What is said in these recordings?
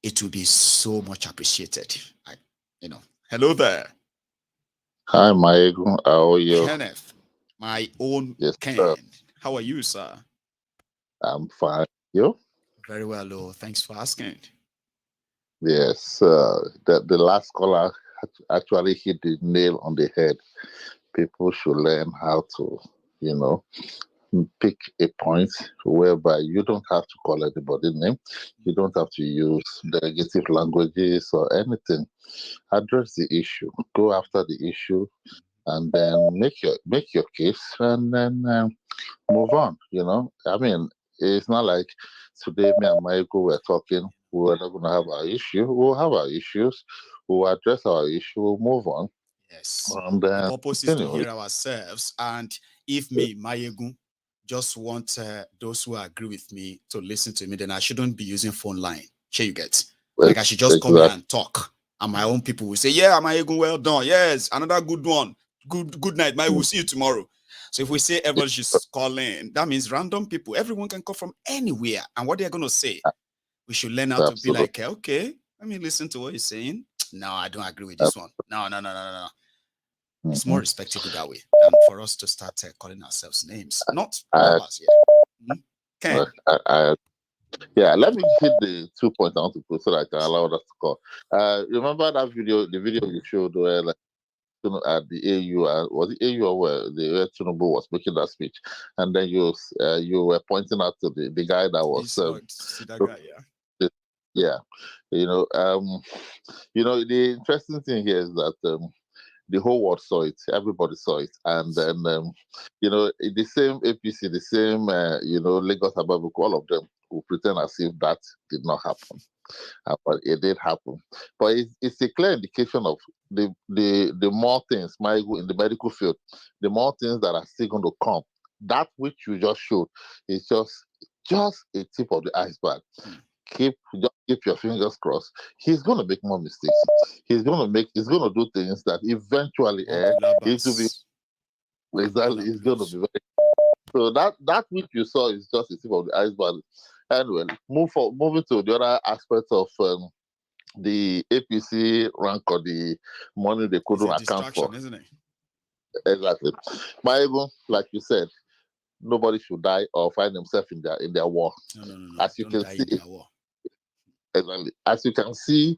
it will be so much appreciated. Hello there, Hi, Maegu. How are you? Kenneth, my own Yes, sir. Ken. How are you, sir? I'm fine. You? Very well, oh, thanks for asking. Yes. The last caller actually hit the nail on the head. People should learn how to, you know, pick a point whereby you don't have to call anybody name. You don't have to use negative languages or anything. Address the issue. Go after the issue, and then make your case, and then move on. I mean, it's not like today me and Michael were talking. We're not going to have our issue. We'll have our issues. We'll address our issue. We'll move on, Yes. and The then purpose is to continue. hear ourselves. And if me, Mayegun, just want those who agree with me to listen to me, then I shouldn't be using phone line. Sure, you get. Like I should just come here Exactly. and talk. And my own people will say, yeah, Mayegun, well done. Yes, another good one. Good night, Mayegun. We'll see you tomorrow. So if we say everybody should call in, that means random people. Everyone can call from anywhere. And what they're going to say, we should learn how to be Absolutely. like, okay, let me listen to what you're saying. No, I don't agree with this one. No, no, no, no, no, no. It's more Mhm. respectable that way than for us to start calling ourselves names, not I, numbers yet. I, Ken, I, yeah, let me hit the 2 points I want to put so that I can allow us to call. Remember that video, the video you showed where like at the AU, was it AU or where Tinubu was making that speech, and then you were pointing out to the guy that was see that guy, yeah. yeah, you know um the interesting thing here is that the whole world saw it, everybody saw it, and then the same APC, the same Lagos Ababuku, all of them will pretend as if that did not happen. But it did happen. But it's a clear indication of the more things, in the medical field, the more things that are still going to come. That which you just showed is just a tip of the iceberg. Just keep your fingers crossed. He's going to make more mistakes. He's going to do things that eventually, Popular it will be bass, rhythm exactly. and It's going to blues. be very. So that which you saw is just a tip of the iceberg. Anyway, moving to the other aspect of the APC rank or the money they It's couldn't a account for. distraction, isn't it? Exactly. But even like you said, nobody should die or find themselves in their war. No, no, no, no. As you Don't can die in see, their war. exactly. As you can see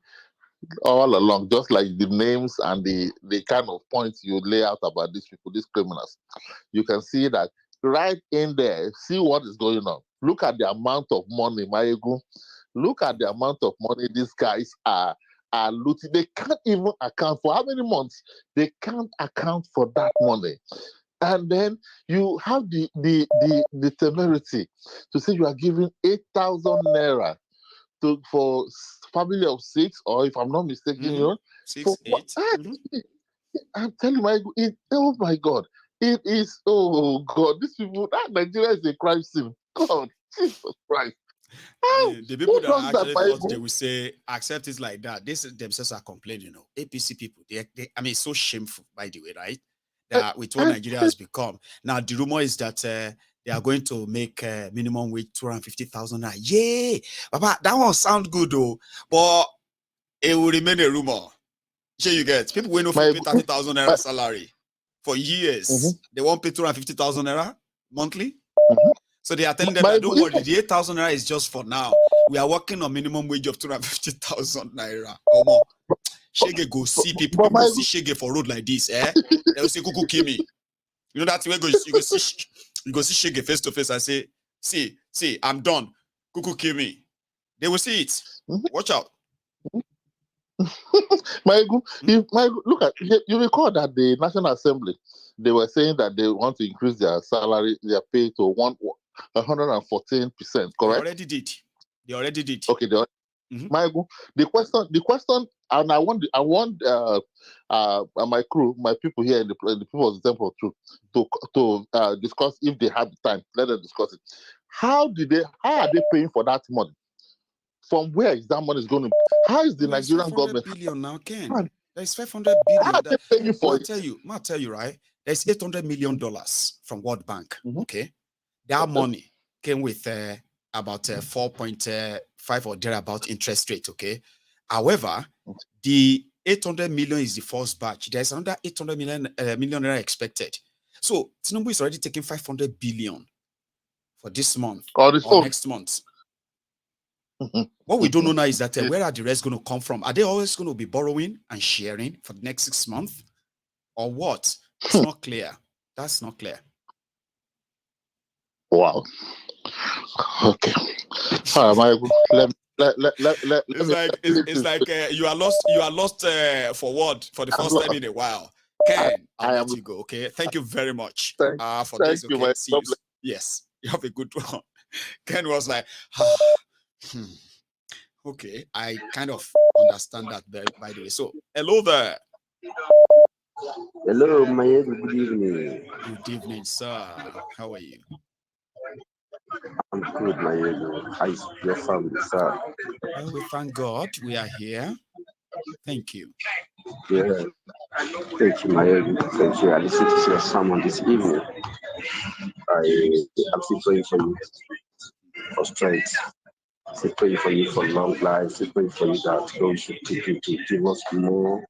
all along, just like the names and the kind of points you lay out about these people, these criminals, you can see that right in there. See what is going on. Look at the amount of money, Maegu. Look at the amount of money these guys are looting. They can't even account for how many months. They can't account for that money. And then you have the temerity to say you are giving 8,000 naira for family of six, or if I'm not mistaken, Mm-hmm. for Six, what? eight. Mm-hmm. I'm telling you, oh my God, it is. Oh God, these people. That Nigeria is a crime scene. God, Jesus Christ. How? The people Who that does that, actually thought they Bible? would say accept it like that, they themselves are complaining. APC people, I mean, it's so shameful, by the way, right? And, That with what and Nigeria has become. Now, the rumor is that they are going to make minimum wage 250,000. Yeah, Papa, that one sound good though, but it will remain a rumor. Sure, you get people will not my, pay 30,000 naira salary for years. mhm, They won't pay 250,000 naira monthly. mhm. So they are telling them my, that don't worry, the 8,000 naira is just for now. We are working on minimum wage of 250,000 naira or more. Shege go see people. but People go my, see Shege for road like this, eh? They'll say Kuku Kimi. You know that way you go see Shege face to face and say, see, I'm done. Kuku Kimi. They will see it. mhm, Watch out. Hmm? look at you recall that the National Assembly they were saying that they want to increase their salary, their pay to 114%, They correct? already did. They already did. Okay, Mhm. Michael, the question, and I want my crew, my people here in the people of the temple to discuss if they have the time. Let them discuss it. How are they paying for that money? From where is that money is going to? How is I the mean, it's Nigerian 500 government? billion now, Ken. How There's 500 are billion. they paying for it? Ma tell you, right? There's $800 million from World Bank. Mhm, Okay. That okay. money came with about 4.5 or thereabout interest rate. Okay. However, the 800 million is the first batch. There's another 800 million expected. So Tinubu is already taking 500 billion for this month or next month. What we don't know now is that where are the rest going to come from? Are they always going to be borrowing and sharing for the next 6 months, or what? It's not clear. That's not clear. Wow. Okay. It's like you are lost. You are lost for what? For the first time in a while. Ken, I'll let you go. Okay. Thank you very much. For this. Okay. See you. Yes. You have a good one. Ken was like, okay. I kind of understand that, by the way. So, hello there. Hello, Maya. Good evening. Good evening, sir. How are you? I'm good, Maya. How's your family, sir? Well, we thank God we are here. Thank you. Yeah. Thank you, Maya. Thank you. I listened to your sermon this evening. I'm still praying for you for strength. Still praying for you for long life. Still praying for you that God should to give us more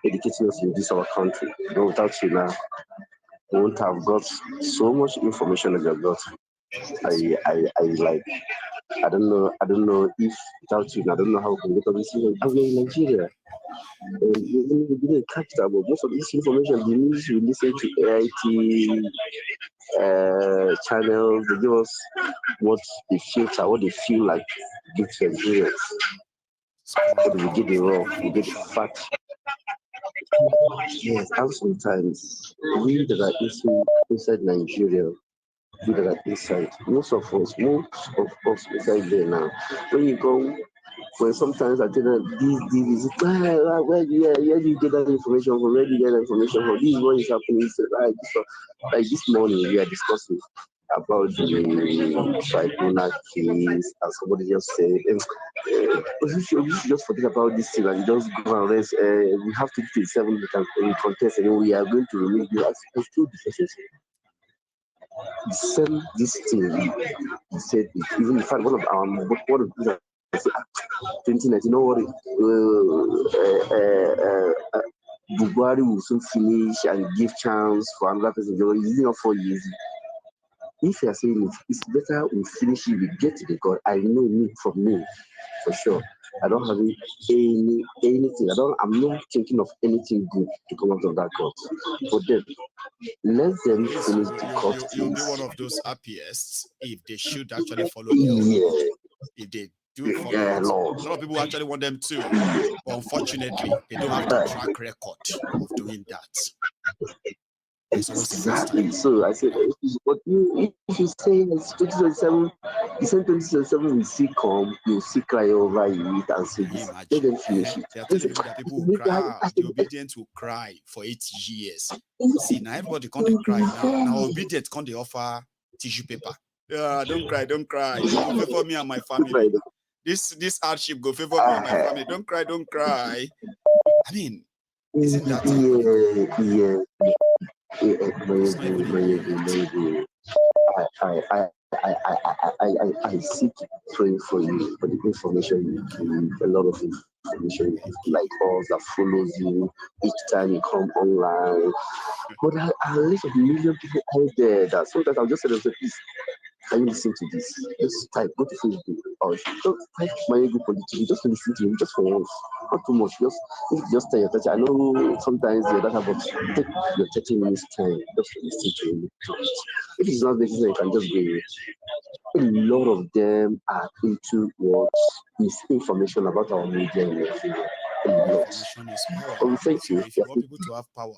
educating us in this our country. But without you now, we won't have got so much information as you've got. I like. I don't know if without you, I don't know how we can get all this information. I'm in Nigeria. We didn't catch that, but most of this information, the news we listen to AIT channels, they give us what they filter, what they feel like give to Nigerians. So we get the raw, we get the fact. Yes, and sometimes we that are inside Nigeria, we that are inside, most of us inside there now. When you go, when sometimes I tell them this, where do you get that information from? Where do you get that information from? This is what is happening. So, like this morning we are discussing about the tribunal case, and somebody just said, you should just forget about this thing and just go and rest. We have to do 7 we can contest, and we are going to remove you. I still send this thing. He said, even in fact, one of the things I said, 2019, you know what? Bugwari will soon finish and give chance for another person. It's not 4 years. If you are saying it's better we finish it, we get to the God. I know me from me, for sure. I don't have anything. I'm not thinking of anything good to come out of that court. But then let them finish the court case. You'll be one of those happiest if they should actually follow the law. If they do follow it. A lot of people actually want them to, but unfortunately, they don't have the track record of doing that. Exactly. So I said, but if you say it's 2027, the same 2027 will see come, you'll see cry over it and say this. Let them finish it. They are telling people that people will cry. The obedient will cry for 8 years. See, now everybody can't cry now. Now obedient can't they offer tissue paper. Yeah, don't cry. It will favor me and my family. This hardship go favor me and my family. Don't cry. I mean, isn't that I seek praying for you for the information you give, a lot of information you give, like us that follows you each time you come online. But there are a lot of million people out there that sometimes I'll just say to them, please, can you listen to this? Just type, go to Facebook, or just type my ego politics, just listen to him, just for once. Not too much, just tell your 30. I know sometimes your data, but take your 30 minutes time just to listen to him. If it's not necessary, you can just go away. A lot of them are into what is information about our media in Nigeria. Information is power. If you want people to have power,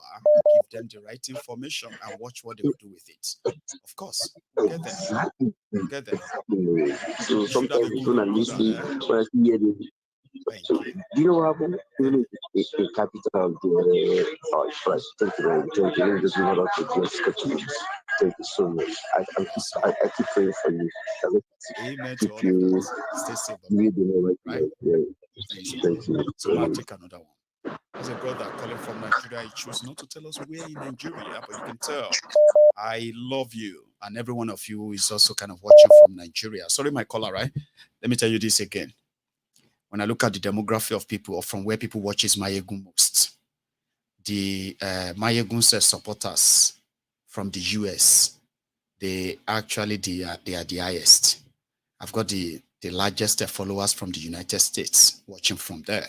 give them the right information and watch what they will do with it. Of course, we'll get there. Exactly. Get there. So sometimes we don't listen when I hear the. So, do you know what happened? Even a capital of the right. Thank you very much. Thank you. Let me just move on to just continue. Thank you so much. I keep praying for you. Amen to all of that. Stay safe. Right? Thank you. So I'll take another one. There's a brother calling from Nigeria. He chose not to tell us where in Nigeria, but you can tell. I love you. and every one of you is also kind of watching from Nigeria. Sorry, my caller, right? Let me tell you this again. When I look at the demography of people or from where people watches Mayegun most, the Mayegun supporters from the US, they are the highest. I've got the largest followers from the United States watching from there.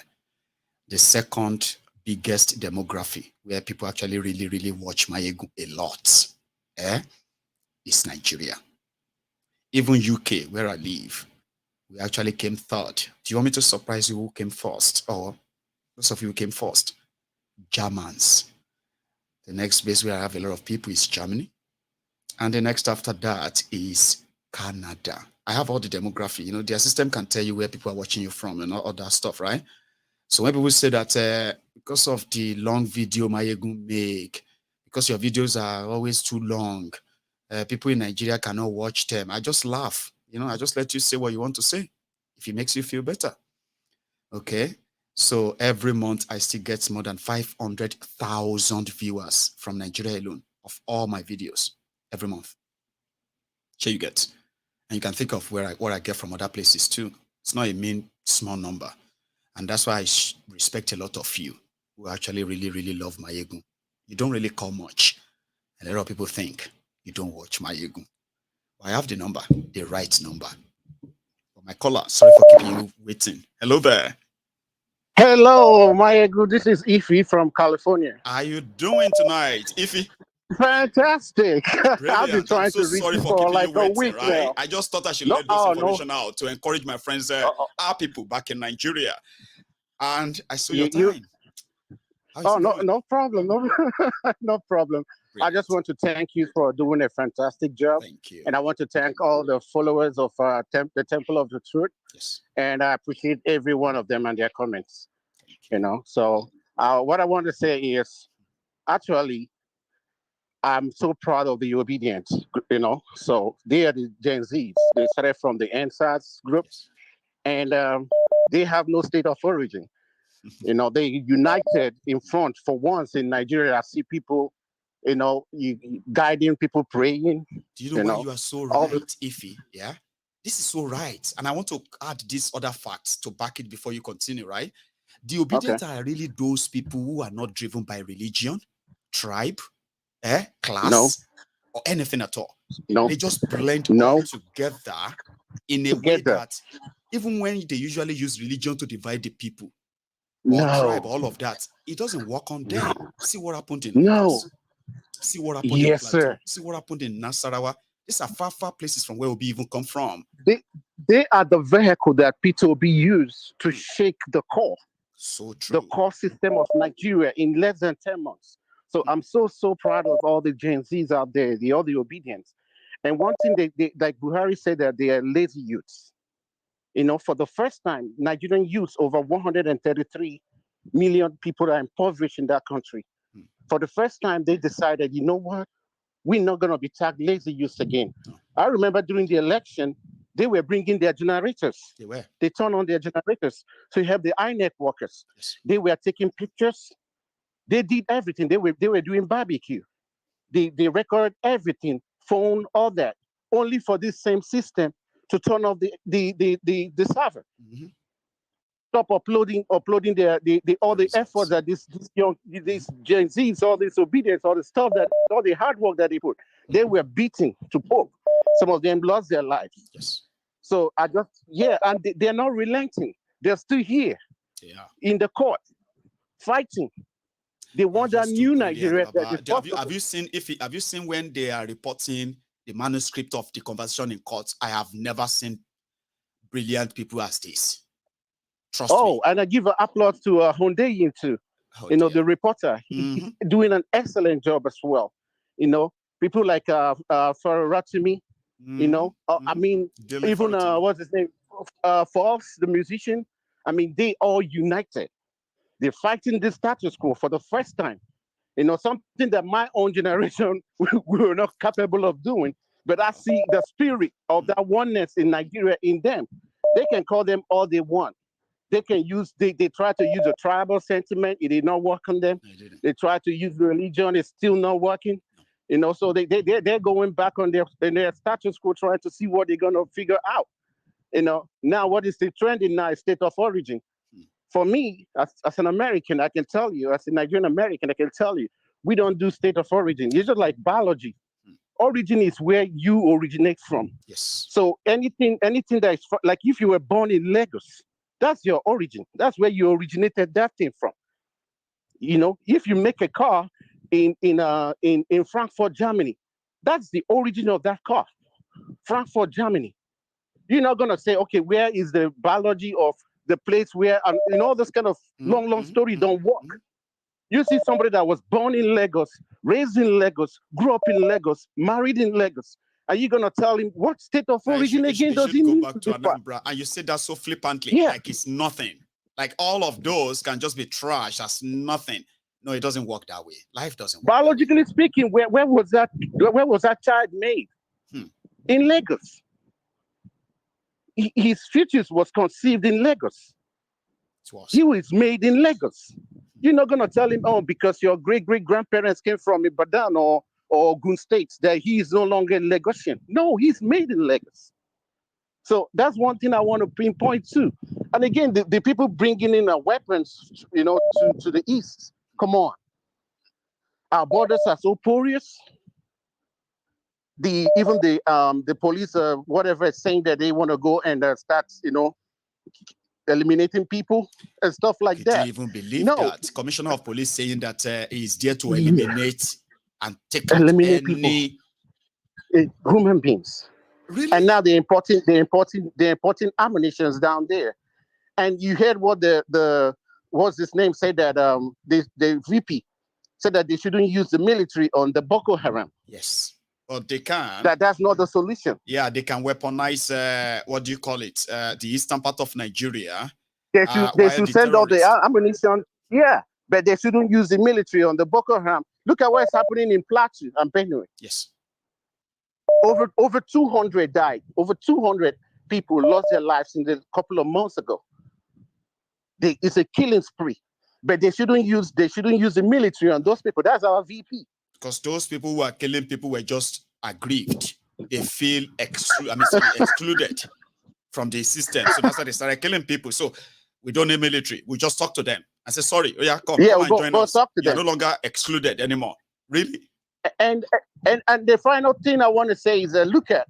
The second biggest demography where people actually really watch Mayegun a lot is Nigeria. Even UK, where I live, we actually came third. Do you want me to surprise you who came first? Or most of you came first? Germans. The next place where I have a lot of people is Germany. And the next after that is Canada. I have all the demography. You know, their system can tell you where people are watching you from and all that stuff, right? So when people say that because of the long video Mayegun make, because your videos are always too long, people in Nigeria cannot watch them, I just laugh. You know, I just let you say what you want to say if it makes you feel better. Okay? So every month I still get more than 500,000 viewers from Nigeria alone of all my videos every month. Sure you get. And you can think of what I get from other places too. It's not a small number. And that's why I respect a lot of you who actually really love Mayegun. You don't really call much. And a lot of people think you don't watch Mayegun. I have the number, the right number. But my caller, sorry for keeping you waiting. Hello there. Hello, Mayegun. This is Ify from California. How are you doing tonight, Ify? Fantastic. I've been Brilliant. I'm trying so to reach sorry you for for keeping like you a waiting, week right? now. I just thought I should No, let this oh, information out to encourage my friends, our people back in Nigeria. And I saw your time. Oh, no problem. No, no problem. Brilliant. I just want to thank you for doing a fantastic job. Thank you. And I want to thank all the followers of the Temple of the Truth. Yes. And I appreciate every one of them and their comments. You know, so what I want to say is actually, I'm so proud of the obedience, you know. So they are the Gen Zs. They started from the NSAS group, Yes. and they have no state of origin. You know, they united in front for once in Nigeria. I see people, you know, guiding people praying. Do you know why you are so right, Ify? Yeah, this is so right. And I want to add these other facts to back it before you continue, right? The obedient are really those people who are not driven by religion, tribe, class, or anything at all. They just blend all together in a way that even when they usually use religion to divide the people or tribe, all of that, it doesn't work on them. See what happened in see what happened in Plateau. Sir. See what happened in Nasarawa. These are far places from where Obi even come from. They are the vehicle that Peter Obi used to shake the core. So true. The core system of Nigeria in less than 10 months. So I'm so proud of all the Gen Zs out there, all the obedience. And one thing they like Buhari said that they are lazy youths. You know, for the first time, Nigerian youths, over 133 million people are impoverished in that country. For the first time, they decided, you know what? We're not going to be tagged lazy youths again. I remember during the election, they were bringing their generators. They were. They turned on their generators. So you have the INEC workers. Yes. They were taking pictures. They did everything. They were doing barbecue. They recorded everything, phone, all that, only for this same system to turn off the server. Mm-hmm. Stop uploading all the efforts that these Gen Zs, all this obedience, all the stuff that all the hard work that they put, they were beaten to pulp. Some of them lost their lives. Yes. So and they're not relenting. They're still here. Yeah. In the court, fighting. They want that new Nigeria. Have you seen when they are reporting the manuscript of the conversation in court? I have never seen brilliant people as this. Trust me. And I give an applause to Hondeyin too. The reporter, doing an excellent job as well. You know, people like Faratimi. You know, I mean, even what's his name? Fox, the musician. I mean, they all united. They're fighting the status quo for the first time. You know, something that my own generation we were not capable of doing. But I see the spirit of that oneness in Nigeria in them. They can call them all they want. They can use, they try to use a tribal sentiment. It did not work on them. They try to use religion. It's still not working. So they're going back on their status quo, trying to see what they're gonna figure out. Now what is the trending now is state of origin. For me, as an American, I can tell you, as a Nigerian American, I can tell you, we don't do state of origin. It's just like biology. Origin is where you originate from. Yes. So anything that is like if you were born in Lagos, that's your origin. That's where you originated that thing from. If you make a car in Frankfurt, Germany, that's the origin of that car. Frankfurt, Germany. You're not gonna say, okay, where is the biology of the place where, all this kind of long story don't work. You see somebody that was born in Lagos, raised in Lagos, grew up in Lagos, married in Lagos. Are you gonna tell him what state of origin again does he need go back to Anambra? And you say that so flippantly, like it's nothing. Like all of those can just be trash as nothing. No, it doesn't work that way. Life doesn't work. Biologically speaking, where was that child made? In Lagos. His fetus was conceived in Lagos. He was made in Lagos. You're not gonna tell him, oh, because your great-great-grandparents came from Ibadan or Ogun State, that he is no longer Lagosian. No, he's made in Lagos. So that's one thing I want to pinpoint too. And again, the people bringing in weapons, to the east. Come on, our borders are so porous. Even the police, whatever, is saying that they want to go and start, eliminating people and stuff like that. Do you even believe that? Commissioner of Police saying that he's there to eliminate and take out any human beings. Really? And now they're importing ammunitions down there. And you heard what what's his name said, that the VP said that they shouldn't use the military on the Boko Haram. Yes. But they can. That's not the solution. Yeah, they can weaponize, what do you call it? The eastern part of Nigeria. They should send all the ammunition. Yeah, but they shouldn't use the military on the Boko Haram. Look at what's happening in Plateau and Benue. Yes. Over 200 died. Over 200 people lost their lives in a couple of months ago. It's a killing spree. But they shouldn't use the military on those people. That's our VP. Because those people who are killing people were just aggrieved. They feel excluded from the system. So that's why they started killing people. So we don't need military. We just talk to them and say, sorry, come and join us. You're no longer excluded anymore. Really? And the final thing I want to say is, look at,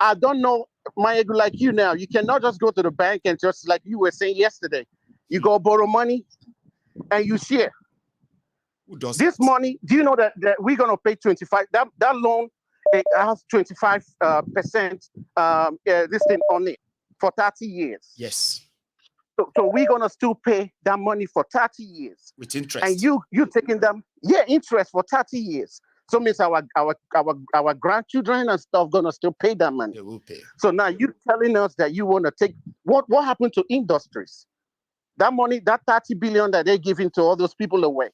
I don't know, Mayegu, like you now, you cannot just go to the bank and just, like you were saying yesterday, you go borrow money and you share. Who does this money? Do you know that we're gonna pay 25? That loan, it has 25% this thing on it for 30 years. Yes. So we're gonna still pay that money for 30 years with interest. And you taking them, interest for 30 years. So means our grandchildren and stuff gonna still pay that money. They will pay. So now you telling us that you wanna take what happened to industries? That money, that 30 billion that they're giving to all those people away.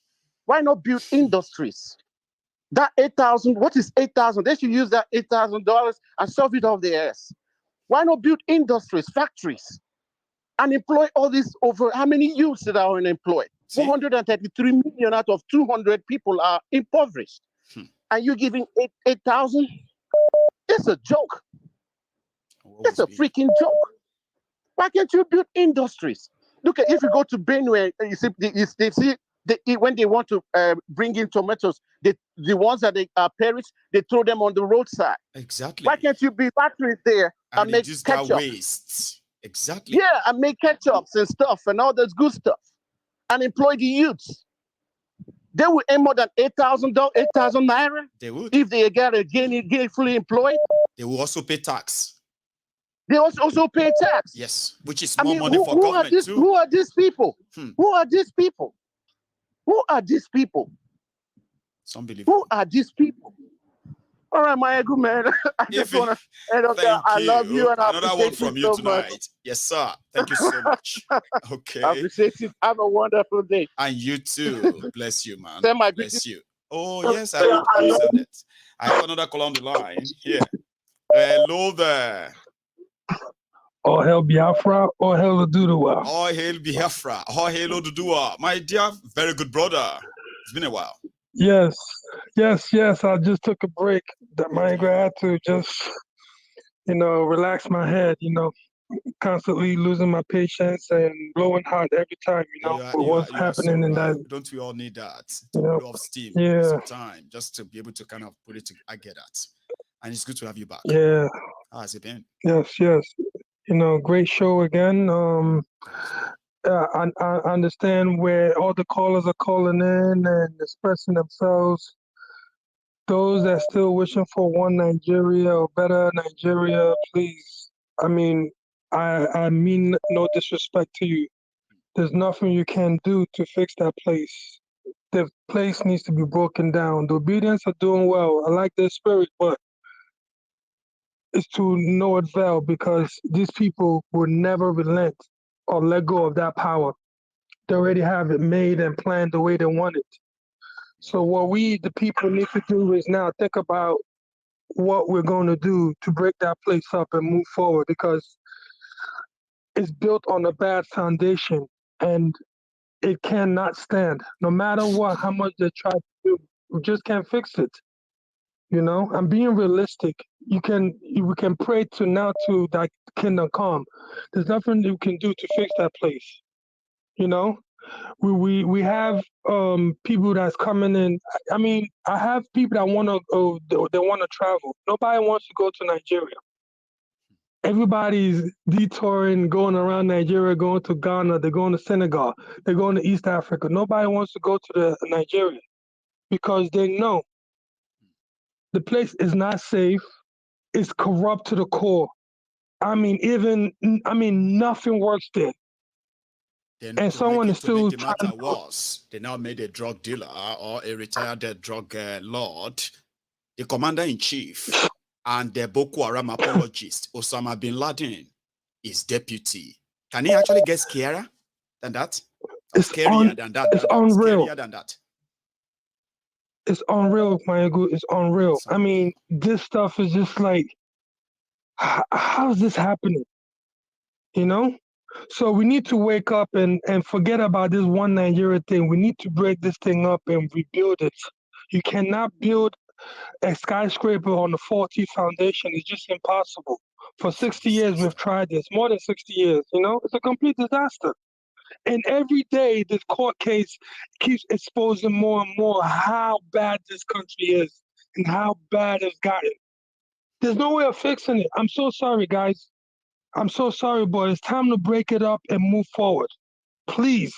Why not build industries? That 8,000, what is 8,000? They should use that $8,000 and shove it off their ass. Why not build industries, factories, and employ all these over how many youths that are unemployed? 133 million out of 200 people are impoverished. And you're giving 8,000? It's a joke. It's a freaking joke. Why can't you build industries? Look at, if you go to Benue, you see, when they want to bring in tomatoes, the ones that are perished, they throw them on the roadside. Exactly. Why can't you build factories there and make ketchup? Waste. Exactly. Yeah, and make ketchups and stuff and all this good stuff, and employ the youths. They will earn more than 8,000 naira. They would. If they get fully employed. They will also pay tax. They also pay tax. Yes, which is more money for government too. Who are these people? Who are these people? Who are these people? Who are these people? All right, my good man. I just want to end up there. I love you, and another one from you tonight. Much. Yes, sir. Thank you so much. Okay. I appreciate you. Have a wonderful day. And you too. Bless you, man. Bless you. Oh yes, I love it. I have another call on the line here. Hello there. All hail Biafra, all hail Oduduwa. All hail Biafra, all hail Oduduwa. My dear, very good brother. It's been a while. Yes, Yes, I just took a break. That my had to just, relax my head, constantly losing my patience and blowing hot every time, with what's You are so happening in right. that, Don't we all need that you to know. blow off steam for Yeah, some time, just to be able to kind of put it? I get that, and it's good to have you back. yeah, How has it been? yes. Great show again. I understand where all the callers are calling in and expressing themselves. Those that still wishing for one Nigeria or better Nigeria, please. I mean, I mean no disrespect to you. There's nothing you can do to fix that place. The place needs to be broken down. The obedience are doing well. I like their spirit, but it's to no avail because these people will never relent or let go of that power. They already have it made and planned the way they want it. So what we, the people, need to do is now think about what we're going to do to break that place up and move forward because it's built on a bad foundation and it cannot stand. No matter what, how much they try to do, we just can't fix it. I'm being realistic. We can pray to now to that kingdom come. There's nothing you can do to fix that place. You know, we have people that's coming in. I mean, I have people that want to go. They want to travel. Nobody wants to go to Nigeria. Everybody's detouring, going around Nigeria, going to Ghana. They're going to Senegal. They're going to East Africa. Nobody wants to go to the Nigeria because they know the place is not safe. It's corrupt to the core. I mean, nothing works there. Then And someone is to make still the trying matter to. worse, they now made a drug dealer or a retired drug lord the commander in chief and the Boko Haram apologist Osama bin Laden is deputy. Can he actually get scarier than that? Or scarier than that? It's unreal. Scarier than that. It's unreal, Mayagu. It's unreal. I mean, this stuff is just like, how's this happening? So we need to wake up and forget about this one Nigeria thing. We need to break this thing up and rebuild it. You cannot build a skyscraper on a faulty foundation. It's just impossible. For 60 years, we've tried this, more than 60 years, it's a complete disaster. And every day, this court case keeps exposing more and more how bad this country is and how bad it's gotten. There's no way of fixing it. I'm so sorry, guys. I'm so sorry, but it's time to break it up and move forward. Please.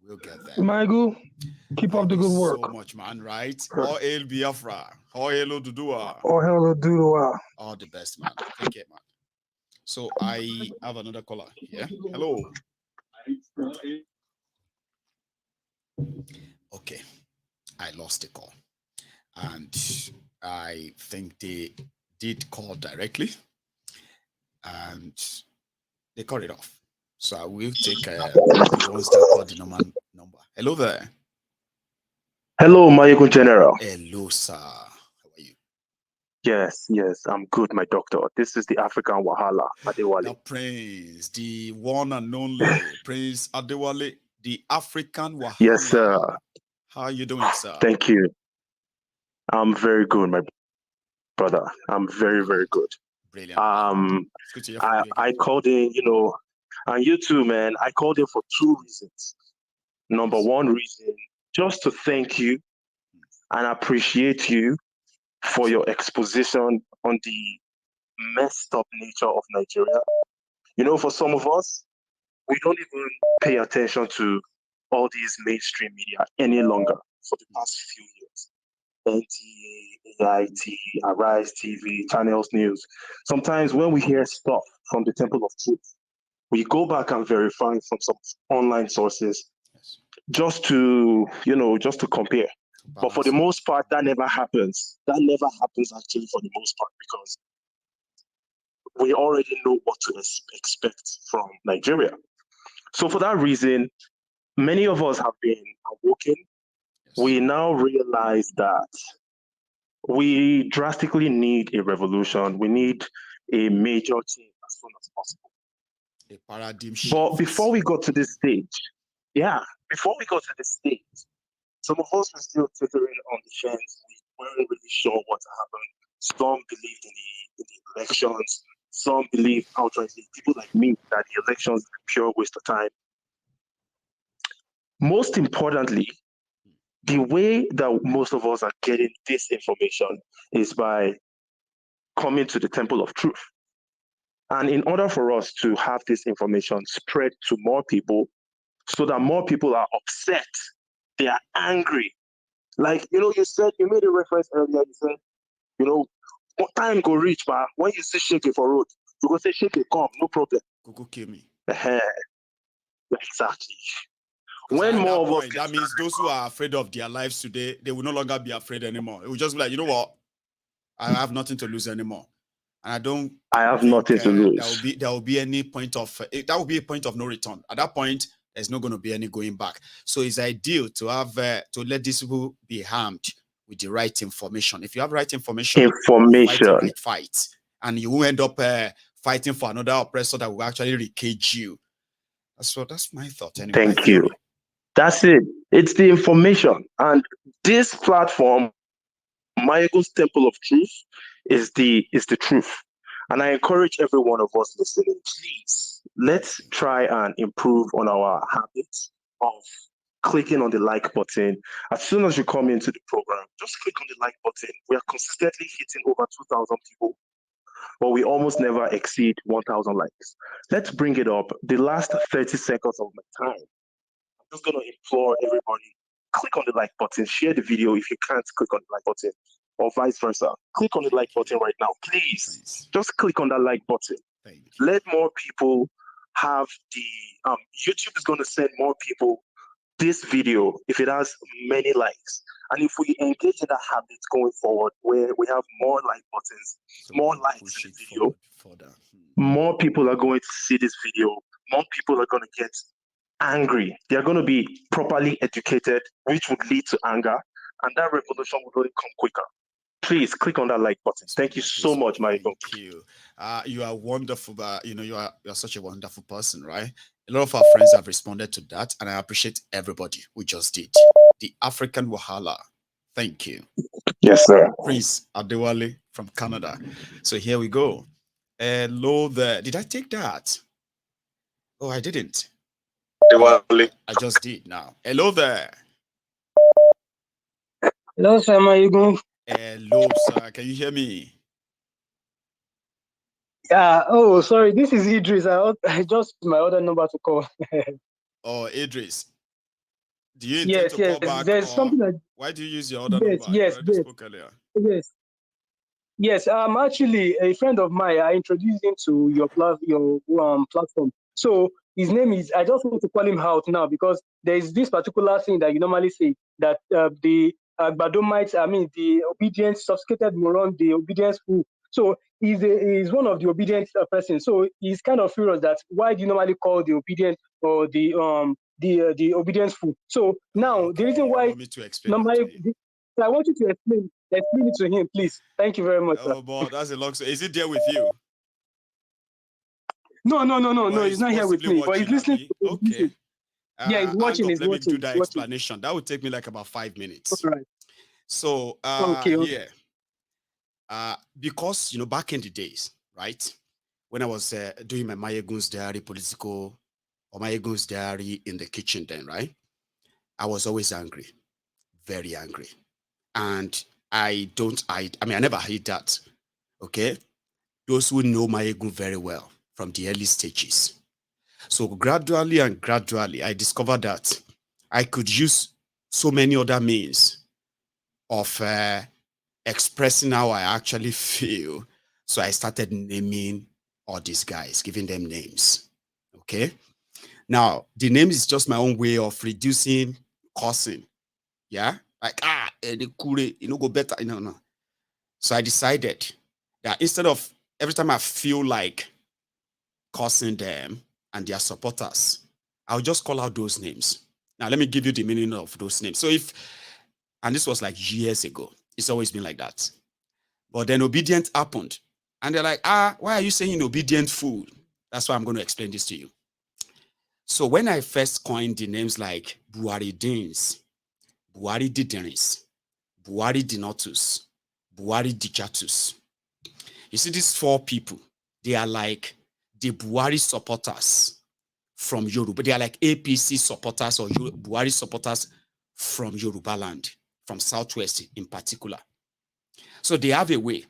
We'll get there. Michael, keep up the good work. So much, man, right? All hail Biafra. All hail Odudua. All hail Odudua. All the best, man. Take care, man. So I have another caller here. Hello. Okay. I lost the call. And I think they did call directly. And they cut it off. So I will take the ones that called the number. Hello there. Hello, Mayogun General. Hello, sir. How are you? Yes, I'm good, my doctor. This is the African Wahala, Adewale. The prince, the one and only Prince Adewale, the African Wahala. Yes, sir. How are you doing, sir? Thank you. I'm very good, my brother. I'm very, very good. Brilliant. It's good to hear from you again. I called in, and you too, man. I called in for two reasons. Number one reason, just to thank you and appreciate you for your exposition on the messed up nature of Nigeria. For some of us, we don't even pay attention to all these mainstream media any longer for the past few years. NTA, AIT, Arise TV, Channels News. Sometimes when we hear stuff from the Temple of Truth, we go back and verify from some online sources just to compare. But for the most part, that never happens. That never happens actually for the most part because we already know what to expect from Nigeria. So for that reason, many of us have been awoken. We now realize that we drastically need a revolution. We need a major change as soon as possible. A paradigm shift. But before we got to this stage, some of us were still teetering on the fence. weren't really sure what happened. Some believed in the elections. Some believe outrightly, people like me, that the elections are a pure waste of time. Most importantly, the way that most of us are getting this information is by coming to the temple of truth. And in order for us to have this information spread to more people, so that more people are upset, they are angry. Like, you made a reference earlier, you said, what time go reach, man? When you see shake it for road, you go say shake it, come, no problem. Google kill me. Exactly. When more of us, that means those who are afraid of their lives today, they will no longer be afraid anymore. It will just be like, you know what? I have nothing to lose anymore. And I have nothing to lose. There will be any point of that will be a point of no return. At that point, there's not going to be any going back. So it's ideal to have to let these people be harmed with the right information. If you have right information, fight a great fight, and you will end up fighting for another oppressor that will actually recage you. That's my thought anyway. Thank you. That's it. It's the information, and this platform, Mayegun's Temple of Truth, is the truth. And I encourage every one of us listening, please, let's try and improve on our habits of clicking on the like button. As soon as you come into the program, just click on the like button. We are consistently hitting over 2,000 people, but we almost never exceed 1,000 likes. Let's bring it up. The last 30 seconds of my time, I'm just going to implore everybody, click on the like button, share the video if you can't click on the like button, or vice versa. Click on the like button right now, please. Just click on that like button. Let more people have the YouTube is going to send more people this video if it has many likes. And if we engage in that habit going forward, where we have more like buttons, more likes in the video, more people are going to see this video, more people are going to get angry. They're going to be properly educated, which would lead to anger, and that revolution will only come quicker. Please click on that like button. Thank you so much, Michael. Thank you. You are wonderful. You're such a wonderful person, right? A lot of our friends have responded to that, and I appreciate everybody who just did. The African Wahala. Thank you. Yes, sir. Prince Adewale from Canada. So here we go. Hello there. Did I take that? Oh, I didn't. I just did now. Hello there. Hello, sir. How are you going? Hello, sir. Can you hear me? Yeah. Oh, sorry. This is Idris. I just my other number to call. Oh, Idris. Do you intend to call back? There's something like. Why do you use your other number? Yes. Yes. Actually, a friend of mine. I introduced him to your platform. So his name is. I just want to call him out now because there is this particular thing that you normally say that the Agbadomites. I mean, the obedient, sophisticated moron, the obedience fool. So he's one of the obedient persons. So he's kind of furious that why do you normally call the obedient or the obedience fool? So now the reason why normally I want you to explain it to him, please. Thank you very much. Oh, boy, that's a long story. Is it there with you? No. He's not here with me, but he's listening. Okay. Yeah, he's watching. Let me do that explanation. That would take me like about 5 minutes. All right. So here, because back in the days, right, when I was doing my Mayegun's Diary political or Mayegun's Diary in the kitchen, then right, I was always angry, very angry, and I never hid that. Okay, those who know Mayegun very well from the early stages. So gradually, I discovered that I could use so many other means of expressing how I actually feel. So I started naming all these guys, giving them names. Okay. Now, the name is just my own way of reducing cursing. Yeah. Like, go better. No. So I decided that instead of every time I feel like cursing them and their supporters, I'll just call out those names. Now, let me give you the meaning of those names. So and this was like years ago, it's always been like that. But then obedient happened. And they're like, why are you saying obedient fool? That's why I'm going to explain this to you. So when I first coined the names like Buhari Dins, Buhari Diderins, Buhari Dinotus, Buhari Dijatus. You see these 4 people, they are like the Buhari supporters from Yoruba. They are like APC supporters or Buhari supporters from Yoruba land, from Southwest in particular. So they have a way.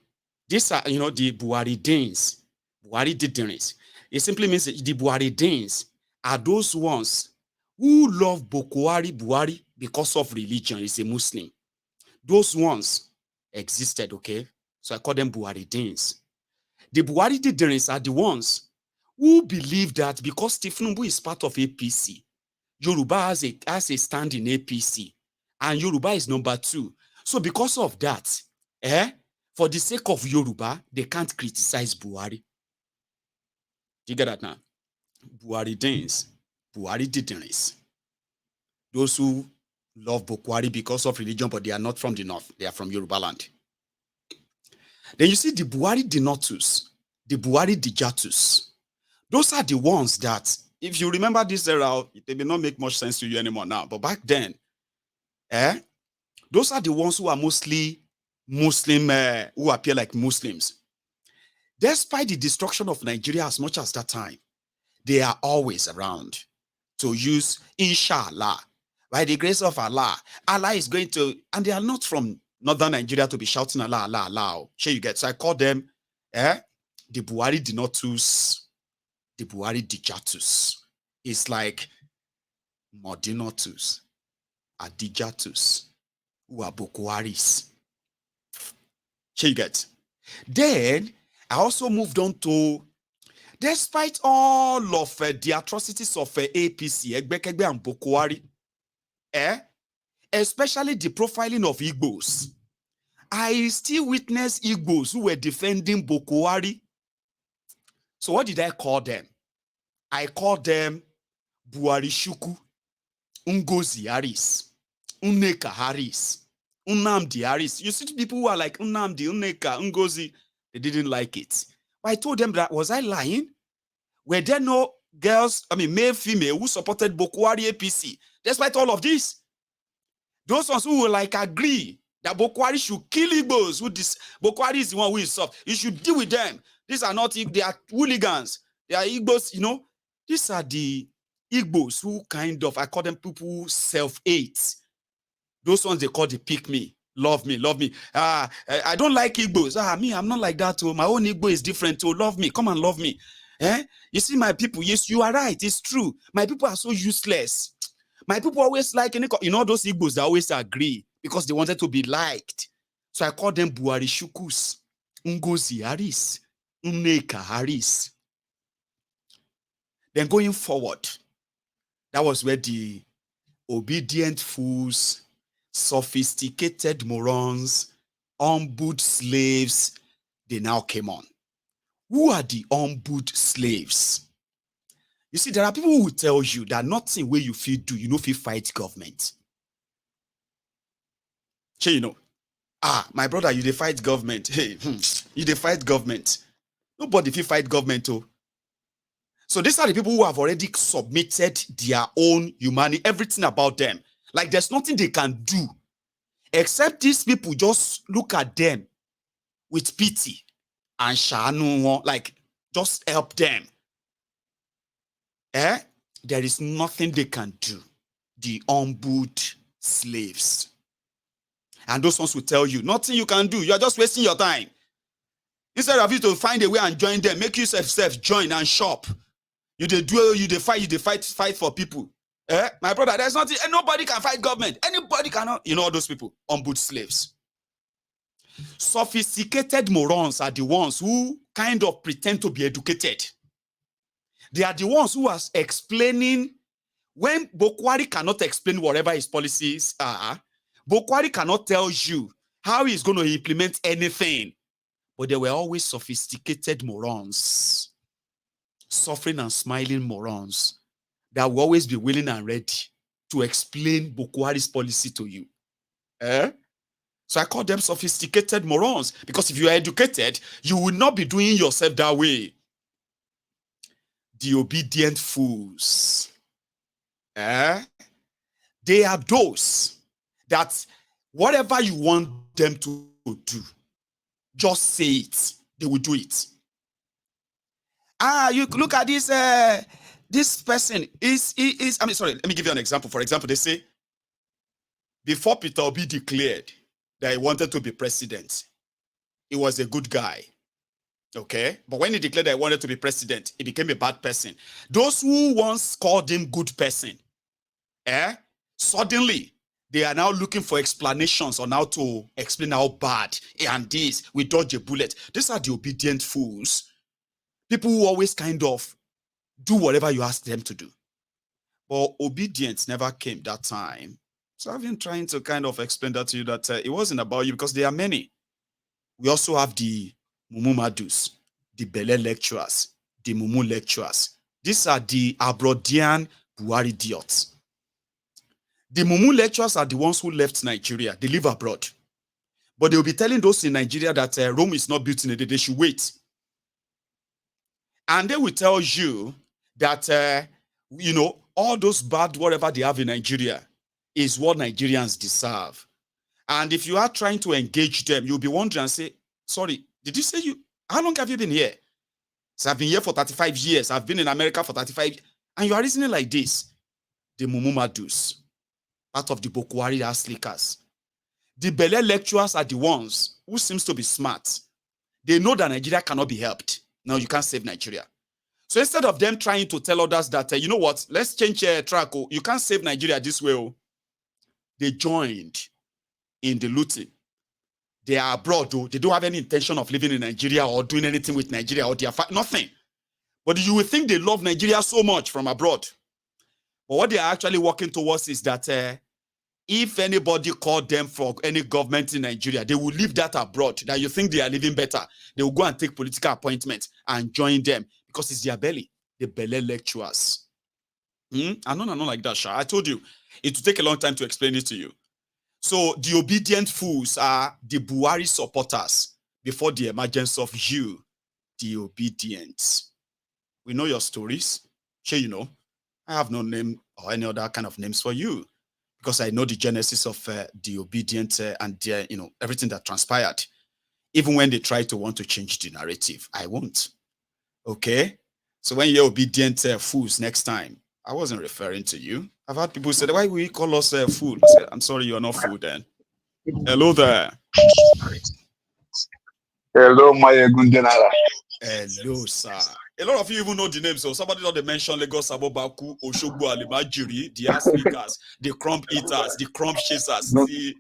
These are, the Buhari Danes, Buhari Diderins. It simply means that the Buhari Danes are those ones who love Buhari because of religion. He's a Muslim. Those ones existed, okay? So I call them Buhari Danes. The Buhari Diderins are the ones who believe that because Tinubu is part of APC, Yoruba has a stand in APC, and Yoruba is number 2. So because of that, for the sake of Yoruba, they can't criticize Buhari. Do you get that now? Buhari Danes, Buhari Diderins. Those who love Buhari because of religion, but they are not from the north. They are from Yoruba land. Then you see the Buhari Dinotus, the Buhari Dijatus. Those are the ones that, if you remember this era, they may not make much sense to you anymore now. But back then, those are the ones who are mostly Muslim, who appear like Muslims. Despite the destruction of Nigeria as much as that time, they are always around to use Inshallah. By the grace of Allah, Allah is going to, and they are not from northern Nigeria to be shouting Allah, Allah, Allah. Sure you get. So I call them the Buhari Dinotus, the Buhari Dijatus. It's like Modinotus, Adijatus, who are Buharis. Sure you get. Then I also moved on to, despite all of the atrocities of APC, Egbekegbe and Buhari, especially the profiling of Igbos, I still witness Igbos who were defending Buhari. So what did I call them? I called them Buhari Shuku, Ngozi Harris, Nneka Harris, Nnamdi Harris. You see people who are like Nnamdi, Nneka, Ngozi, they didn't like it. But I told them that, was I lying? Were there no girls, male, female, who supported Buhari APC, despite all of this? Those ones who will agree that Buhari should kill Igbos, Buhari is the one who is soft. You should deal with them. These are not, they are hooligans. They are Igbos, These are the Igbos who I call them people who self-hate. Those ones they call the pick me. Love me, love me. I don't like Igbos. I'm not like that. My own Igbo is different. Love me. Come and love me. You see, my people, yes, you are right. It's true. My people are so useless. My people always like, those Igbos, they always agree because they wanted to be liked. So I call them Buhari Shukus, Ngozi Harris, Nneka Harris. Then going forward, that was where the obedient fools, sophisticated morons, humbled slaves, they now came on. Who are the humbled slaves? You see, there are people who will tell you that nothing where you feel do, feel fight government. My brother, you dey fight government. Hey, you dey fight government. Nobody feel fight government, oh. So these are the people who have already submitted their own humanity, everything about them. Like there's nothing they can do, except these people just look at them with pity and shanu, like just help them. There is nothing they can do. The humbled slaves. And those ones will tell you, nothing you can do. You are just wasting your time. Instead of you to find a way and join them, make yourself join and shop. You fight for people. My brother, there's nothing, nobody can fight government. Anybody cannot, all those people, humbled slaves. Sophisticated morons are the ones who kind of pretend to be educated. They are the ones who are explaining when Buhari cannot explain whatever his policies are. Buhari cannot tell you how he's going to implement anything. But they were always sophisticated morons, suffering and smiling morons that will always be willing and ready to explain Buhari's policy to you. So I call them sophisticated morons because if you are educated, you will not be doing yourself that way. The obedient fools. They are those that Whatever you want them to do, just say it. They will do it. You look at this. This person is. I mean, sorry. Let me give you an example. For example, they say before Peter Obi declared that he wanted to be president, he was a good guy. Okay, but when he declared that he wanted to be president, he became a bad person. Those who once called him good person, suddenly they are now looking for explanations on how to explain how bad and this we dodge a bullet. These are the obedient fools. People who always kind of do whatever you ask them to do. But obedience never came that time. So I've been trying to kind of explain that to you, that it wasn't about you, because there are many. We also have the Mumu Madus, the Bele lecturers, the Mumu lecturers. These are the Abrodian Buhari idiots. The Mumu lecturers are the ones who left Nigeria. They live abroad. But they will be telling those in Nigeria that Rome is not built in a day. They should wait. And they will tell you that, all those bad whatever they have in Nigeria is what Nigerians deserve. And if you are trying to engage them, you'll be wondering and say, sorry, did you say how long have you been here? So I've been here for 35 years. I've been in America for 35. And you are reasoning like this. The Mumu Madus, part of the Bokwari ass slickers. The Bele lecturers are the ones who seems to be smart. They know that Nigeria cannot be helped. Now you can't save Nigeria. So instead of them trying to tell others that, you know what, let's change track. Oh, you can't save Nigeria this way. Oh, they joined in the looting. They are abroad, though. They don't have any intention of living in Nigeria or doing anything with Nigeria or nothing. But you will think they love Nigeria so much from abroad. But what they are actually working towards is that if anybody called them for any government in Nigeria, they will leave that abroad, that you think they are living better. They will go and take political appointments and join them because it's their belly, the belly lecturers. I know, not like that, Sha. I told you, it will take a long time to explain it to you. So the obedient fools are the Buhari supporters before the emergence of you, the obedient. We know your stories. Sure, you know. I have no name or any other kind of names for you because I know the genesis of the obedient and everything that transpired. Even when they try to want to change the narrative, I won't. Okay? So when you're obedient fools next time, I wasn't referring to you. I've had people say, why will you call us a fool? I said, I'm sorry, you're not fool then. Hello there. Hello, my good general. Hello, sir. A lot of you even know the names. So somebody not mention Lagos, Abobaku, Oshogbo, Alimajiri, the ass lickers, the crumb eaters, the crumb chasers, the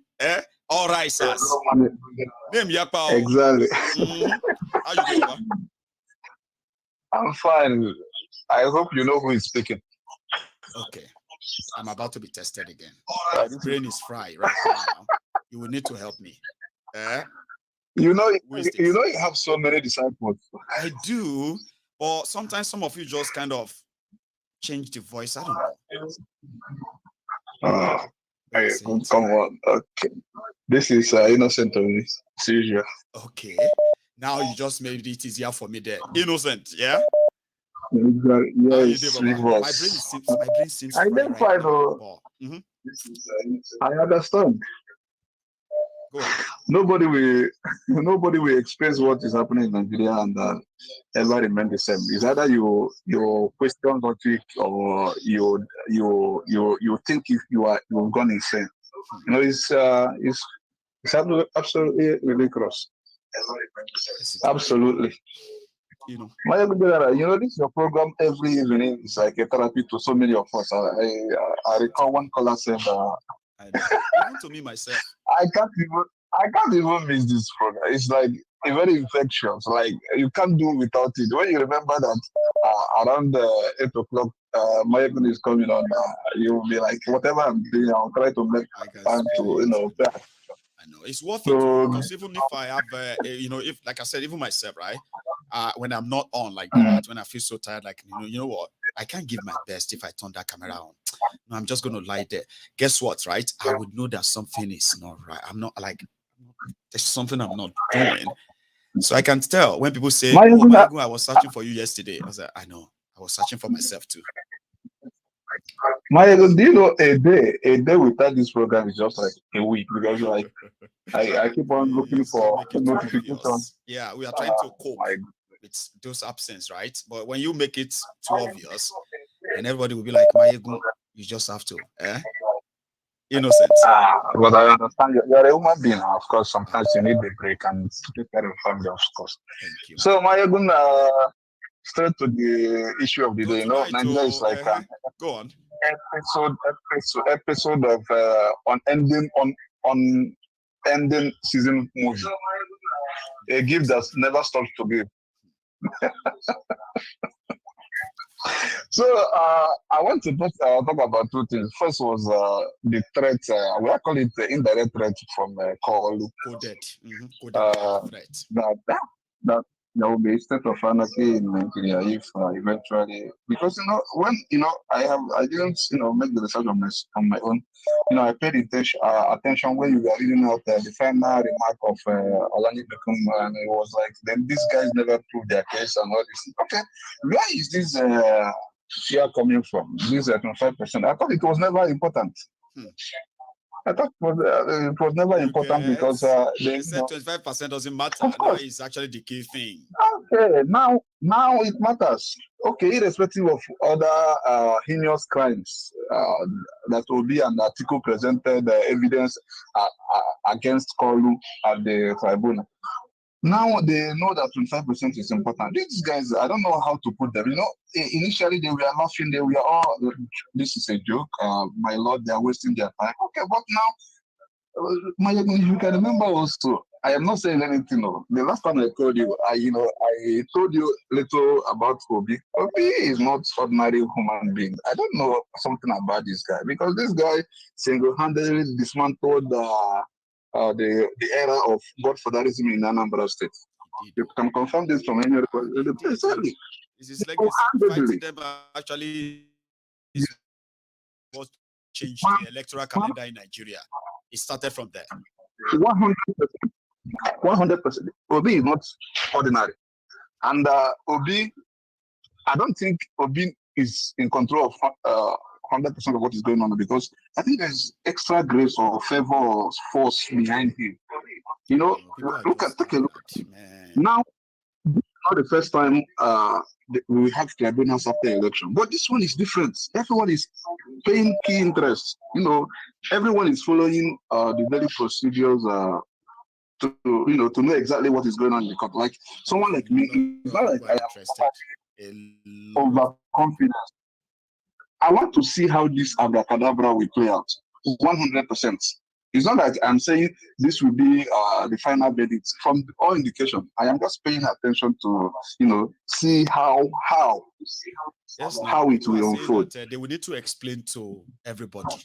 all risers. Name Yakpa. Exactly. How you doing, Baba? I'm fine. I hope you know who is speaking. Okay. I'm about to be tested again. My brain is fried right now. You will need to help me. You know you have so many disciples. I do, but sometimes some of you just kind of change the voice. I don't know. Come on. Okay. This is innocent of me, as usual. Okay. Now you just made it easier for me there. Innocent, yeah? Yes, my brain seems I fried right now. I understand. Go on. Nobody will express what is happening in Nigeria and ever remain the same. It's either you question logic or you think if you've gone insane. You know, it's absolutely ridiculous. Absolutely. You know, this is your program every evening. It's like a therapy to so many of us. I recall one caller said, even to me myself, I can't even miss this program. It's like a very infectious. Like you can't do without it. When you remember that around 8 o'clock, my evening is coming on, you will be like, whatever I'm doing, I'll try to make time to pay. I know it's worth it because even if I have, if like I said, even myself, right? When I'm not on like that, when I feel so tired, like you know what, I can't give my best if I turn that camera on. No, I'm just gonna lie there. Guess what, right? I would know that something is not right. I'm not like there's something I'm not doing. So I can tell when people say, I was searching for you yesterday. I was like, I know, I was searching for myself too. Do you know a day without this program is just like a week because like I keep on looking for notifications. Yeah, we are trying to cope My with those absence, right? But when you make it too obvious, then everybody will be like, Mayegun, you just have to, innocent. But I understand you're a human being, of course. Sometimes you need a break and take care of family, of course. Thank you. So, Mayegun, straight to the issue of the day. You know, Nigeria is like an go on episode of on ending season movie. A gift that never stops to give. So I want to talk about two things. First was the threat. We are calling it the indirect threat from call. Coded threat. That there will be a state of anarchy in Nigeria if eventually, because when I didn't make the research on my own. I paid attention when you were reading out the final remark of Olani Bekum, and it was like, then these guys never proved their case and all this. Okay, where is this fear coming from? This 25%. I thought it was never important. I thought it was never important because they said 25% doesn't matter. Now it's actually the key thing. Okay, now it matters. Okay, irrespective of other heinous crimes, that will be an article presented evidence against Kolu at the tribunal. Now they know that 25% is important. These guys, I don't know how to put them. Initially they were laughing. They were all, this is a joke. My lord, they are wasting their time. Okay, but now, if you can remember also, I am not saying anything. No. The last time I called you, I told you little about Obi. Obi is not ordinary human being. I don't know something about this guy because this guy single-handedly dismantled the era of godfatherism in Anambra State. You can confirm this from any record. Exactly. This is legacy. Fighting them actually is what changed the electoral calendar in Nigeria. It started from there. 100%. 100%. Obi is not ordinary. And Obi, I don't think Obi is in control of 100% of what is going on because I think there's extra grace or favor or force behind him. Take a look. Now, this is not the first time we have tribunals after election, but this one is different. Everyone is paying key interest. Everyone is following the very procedures to know exactly what is going on in the court. Like someone like me, it's not like I am overconfident. I want to see how this abracadabra will play out. 100%. It's not like I'm saying this will be the final verdict. From all indication, I am just paying attention to, see how it will unfold. They will need to explain to everybody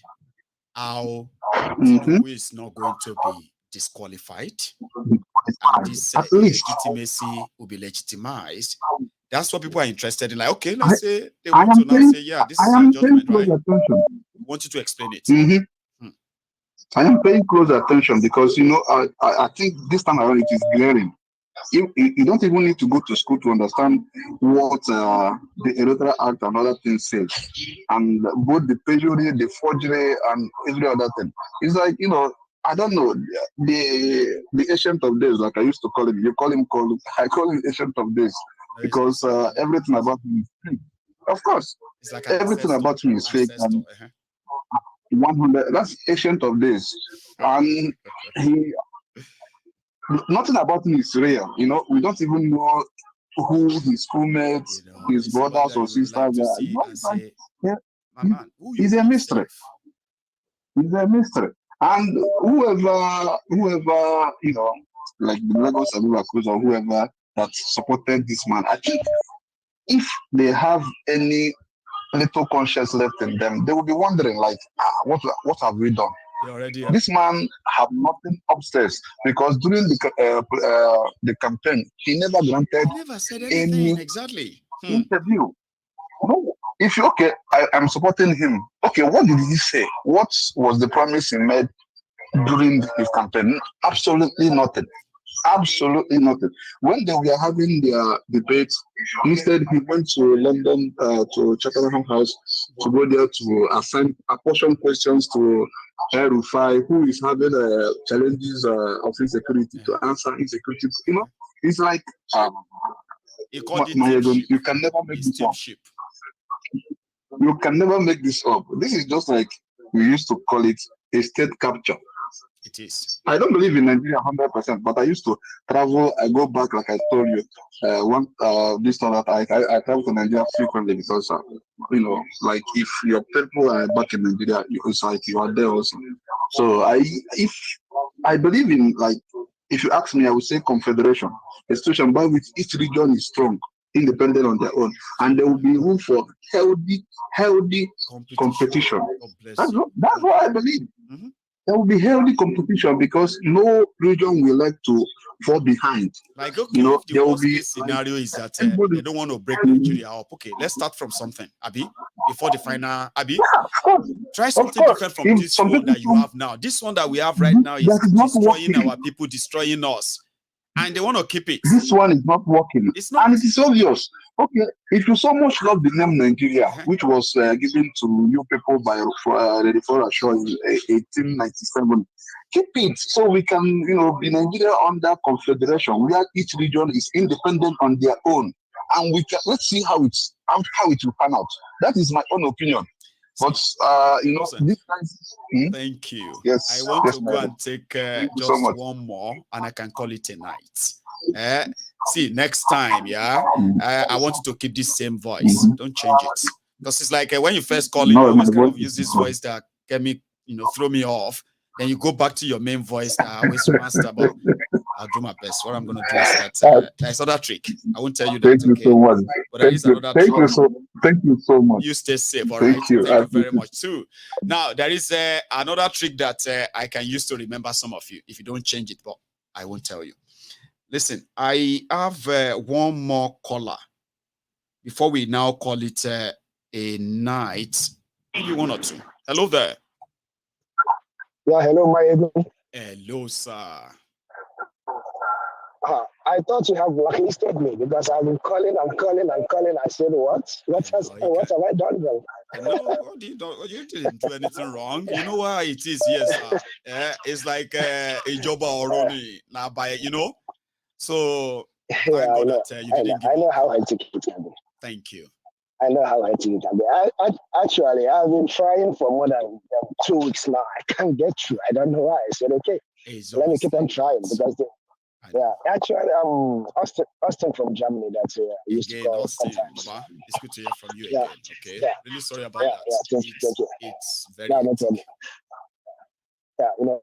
how Tinubu is not going to be disqualified, and this legitimacy will be legitimized. That's what people are interested in. Like, okay, let's say they want to now say, yeah, this is your judgment, right? I want you to explain it. I am paying close attention because, I think this time around it is glaring. You don't even need to go to school to understand what the Electoral Act and other things say. And both the perjury, the forgery, and every other thing. It's like, I don't know, the ancient of days, like I used to call him. You call him Kolu. I call him ancient of days because everything about him is fake. Of course, like everything about him is fake. And 100. That's ancient of days, and nothing about him is real. We don't even know who his schoolmates, his brothers or sisters are. He's a mystery. He's a mystery. And whoever, like the Lagos Abuja Cruz or whoever that supported this man, I think if they have any little conscience left in them, they will be wondering, like, what have we done? This man have nothing upstairs because during the campaign, he never granted any interview. No, I'm supporting him. Okay, what did he say? What was the promise he made during his campaign? Absolutely nothing. Absolutely nothing. When they were having their debates, instead he went to London to Chatham House to go there to apportion questions to El-Rufai, who is having challenges of insecurity to answer insecurity. You know, it's like you can never make this up. You can never make this up. This is just like we used to call it a state capture. It is. I don't believe in Nigeria 100%, but I used to travel. I go back, like I told you, this time that I travel to Nigeria frequently because, you know, like if your people are back in Nigeria, it's like you are there also. So I believe in, like, if you ask me, I would say confederation, a situation by which each region is strong, independent on their own, and there will be room for healthy competition. That's what I believe. Mm-hmm. There will be healthy competition because no region will like to fall behind. Like, okay, if the worst case scenario is that they don't want to break Nigeria up. Okay, let's start from something, Abi, before the final. Abi, try something different from this one that you have now. This one that we have right now is destroying our people, destroying us. And they want to keep it. This one is not working. It's not. And it is obvious. Okay, if you so much love the name Nigeria, which was given to you people by the Shaw in 1897, keep it so we can, you know, be Nigeria under confederation, where each region is independent on their own, and we can let's see how it will pan out. That is my own opinion. But you know, this time, thank you. Yes, I want to go and take just one more, and I can call it a night. See, next time, I want you to keep this same voice. Don't change it, because it's like when you first call it, you always kind of use this voice that get me, you know, throw me off. Then you go back to your main voice that I always master. But I'll do my best. What I'm going to do is that there's another trick. I won't tell you that. Thank you so much. But there is another trick. Thank you so much. You stay safe, all right? Thank you very much too. Now, there is another trick that I can use to remember some of you if you don't change it, but I won't tell you. Listen, I have one more caller before we now call it a night. Maybe one or two. Hello there. Yeah, hello, my ego. Hello, sir. I thought you have blacklisted me because I've been calling. I said, what? What have I done wrong? No, you didn't do anything wrong. You know why it is? Yes, sir. It's like a job already now by, you know. So thank God that you didn't give up. I know how hectic it can be. Thank you. I know how hectic it can be. Actually, I've been trying for more than 2 weeks now. I can't get through. I don't know why. I said, okay, let me keep on trying because actually, Austin from Germany. That's I used to call Austin, sometimes. Baba, it's good to hear from you again. Okay, really sorry about that. Thank you. It's very no problem. Yeah, you know,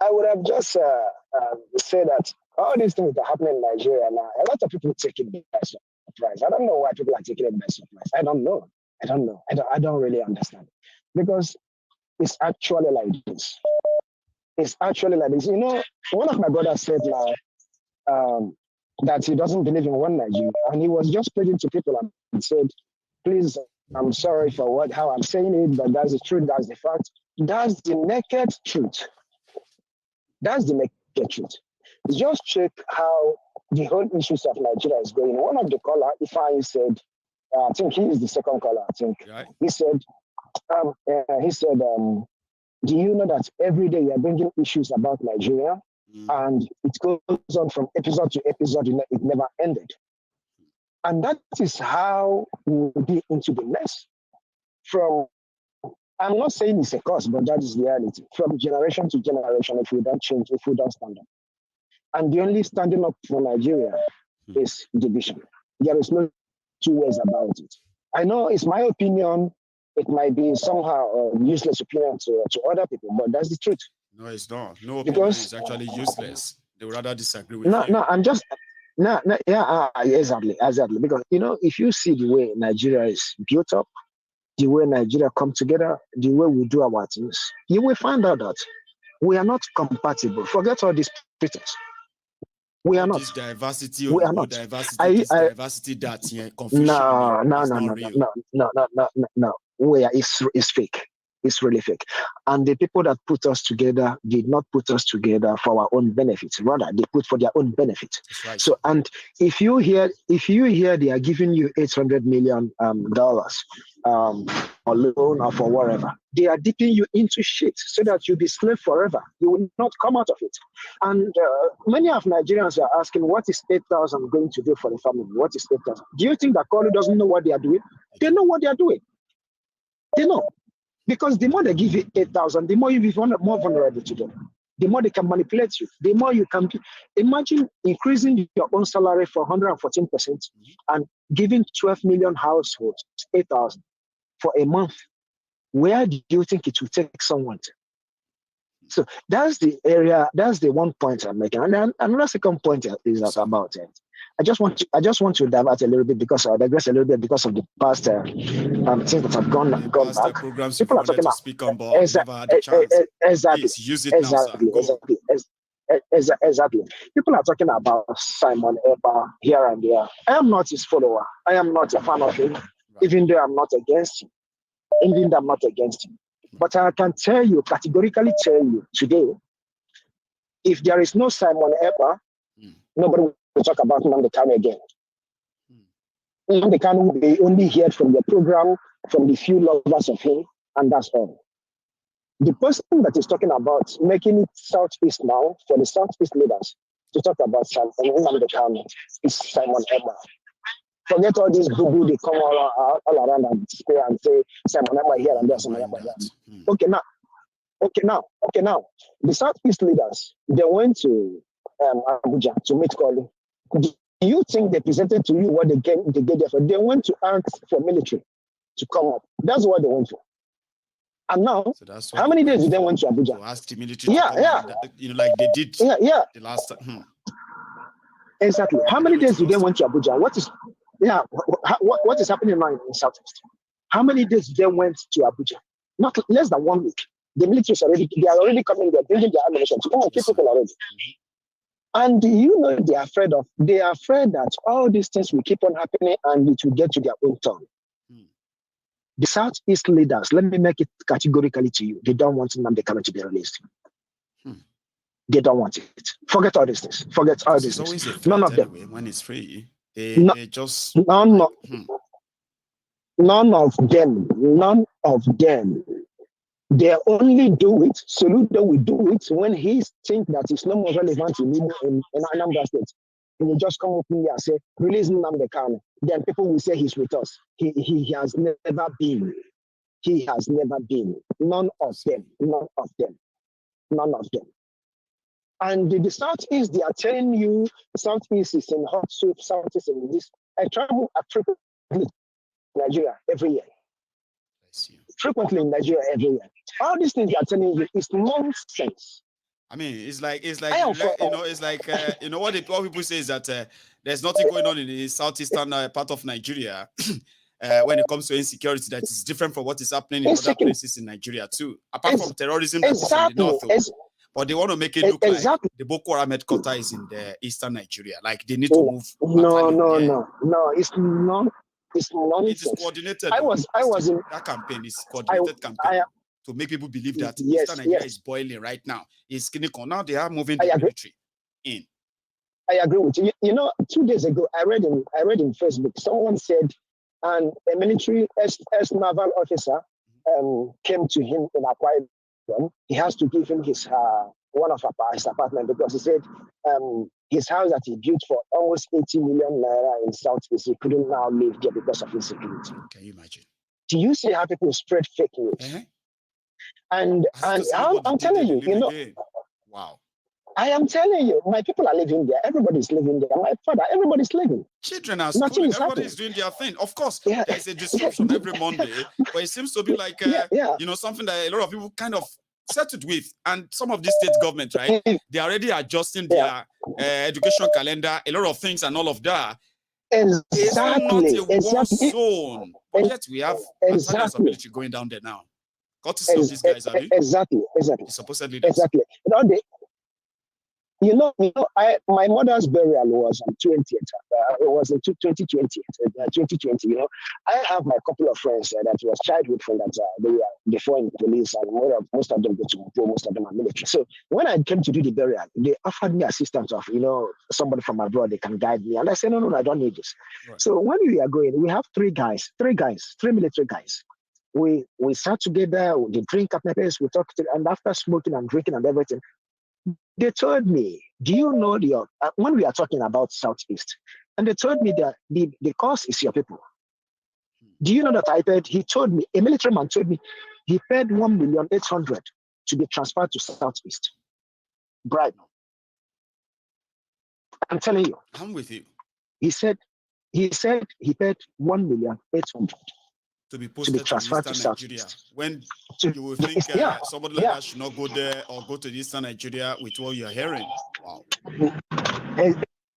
I would have just said that all these things that are happening in Nigeria now, a lot of people take it by surprise. I don't know why people are taking it by surprise. I don't know. I don't really understand, because it's actually like this. It's actually like this. You know, one of my brothers said now that he doesn't believe in one Nigeria, and he was just preaching to people and said, "Please, I'm sorry for how I'm saying it, but that's the truth. That's the fact. That's the naked truth. That's the naked truth. Just check how the whole issues of Nigeria is going." One of the caller, Ifeanyi, said, I think he is the second caller. I think he said, do you know that every day you are bringing issues about Nigeria, and it goes on from episode to episode, it never ended. And that is how we will be into the mess. I'm not saying it's a cause, but that is the reality. From generation to generation, if we don't change, if we don't stand up. And the only standing up for Nigeria is division. There is no two ways about it. I know it's my opinion. It might be somehow a useless opinion to other people, but that's the truth. No, it's not. No opinion is actually useless. They would rather disagree with you. No, I'm just exactly. Because you know, if you see the way Nigeria is built up, the way Nigeria come together, the way we do our things, you will find out that we are not compatible. Forget all this pretense. We are not. This diversity, we are not. Diversity that confusion. No. Where is fake. It's really fake. And the people that put us together did not put us together for our own benefit. Rather, they put for their own benefit. Right. So, and if you hear they are giving you $800 million or loan or for whatever, they are dipping you into shit so that you'll be slave forever. You will not come out of it. And many of Nigerians are asking, what is 8,000 going to do for the family? What is 8,000? Do you think that Kolu doesn't know what they are doing? They know what they are doing. They know. Because the more they give you 8,000, the more you be more vulnerable to them. The more they can manipulate you. The more you can be. Imagine increasing your own salary for 114% and giving 12 million households 8,000 for a month. Where do you think it will take someone to? So that's the area. That's the one point I'm making. And then another second point is about it. I just want to divert a little bit because I digress a little bit because of the past things that have gone back. Programs people are talking to speak on, but never had the chance. Exactly. Please use it now, sir. Exactly. People are talking about Simon Epa here and there. I am not his follower. I am not a fan of him, even though I'm not against him. But I can categorically tell you today, if there is no Simon Epa, nobody will talk about Nnamdi Kanu again. Nnamdi Kanu will be only heard from the program, from the few lovers of him, and that's all. The person that is talking about making it Southeast now, for the Southeast leaders to talk about Nnamdi Kanu is Simon Epa. Forget all these boo-boo, they come all around and say Simon Epa here and there, Simon Epa here. Okay, now. The Southeast leaders, they went to Abuja to meet Kolu. Do you think they presented to you what they get there for? They went to ask for military to come up. That's what they went for. And now, so how many days did they went to Abuja? To ask the military to come like they did the last time. Exactly. How many days did they went to Abuja? What is happening now in Southeast? How many days did they went to Abuja? Not less than 1 week. The military are already coming there, bringing their ammunition to come and keep people already. And they are afraid that all these things will keep on happening and it will get to their own turn. The Southeast leaders, let me make it categorically to you, they don't want Nnamdi Kanu to be released. They don't want it. Forget all these things. Forget all these things. None of them. When it's free, they just... None of them. They only do it, Soludo will do it when he thinks that it's no more relevant in Anambra State. He will just come up here and say, release Nnamdi Kanu. Then people will say he's with us. He has never been. He has never been. None of them. And the Southeast, they are telling you, Southeast is in hot soup, Southeast in this. I travel frequently in Nigeria every year. Frequently in Nigeria every year. All these things they are telling you is nonsense. I mean, it's like what people say is that there's nothing going on in the southeastern part of Nigeria when it comes to insecurity that is different from what is happening in other places in Nigeria too. Apart from terrorism that is in the north, but they want to make it look like the Boko Haram headquarters is in the eastern Nigeria. Like they need to move. No, it's not. It's nonsense. It is coordinated. I was in that campaign. Is coordinated campaign to make people believe that Eastern Nigeria is boiling right now. It's clinical. Now they are moving the military in. I agree with you. 2 days ago, I read in Facebook. Someone said, and a military ex-naval officer came to him in Akwa Ibom. He has to give him his one of his apartment because he said his house that he built for almost 80 million naira in Southeast, he couldn't now live there because of insecurity. Can you imagine? Do you see how people spread fake news? And I'm telling you, wow. I am telling you, my people are living there. Everybody's living there. My father, everybody's living. Children are schooling. Everybody's doing their thing. Of course, there's a disruption every Monday, but it seems to be like something that a lot of people kind of settled with. And some of these state governments, right, they're already adjusting their education calendar, a lot of things and all of that. It's not a war zone. But yet we have battalions of military going down there now. Courtesy of these guys, are they? Exactly. Supposedly. Exactly. my mother's burial was on 20th. It was in 2020. I have my couple of friends that was childhood friends that they were before in the police, and most of them go to Mopo, most of them are military. So when I came to do the burial, they offered me assistance of somebody from abroad, they can guide me, and I said no, I don't need this. Right. So when we are going, we have three military guys. We sat together, we drink at my place, we talk to, and after smoking and drinking and everything, they told me, do you know when we are talking about Southeast, and they told me that the cost is your people. Do you know that I paid? He told me, a military man told me, he paid 1,800,000 to be transferred to Southeast. Bribe. I'm telling you. I'm with you. He said he paid 1,800,000 to be posted to Eastern Nigeria. When you will think somebody like that should not go there or go to Eastern Nigeria with what you're hearing. Wow.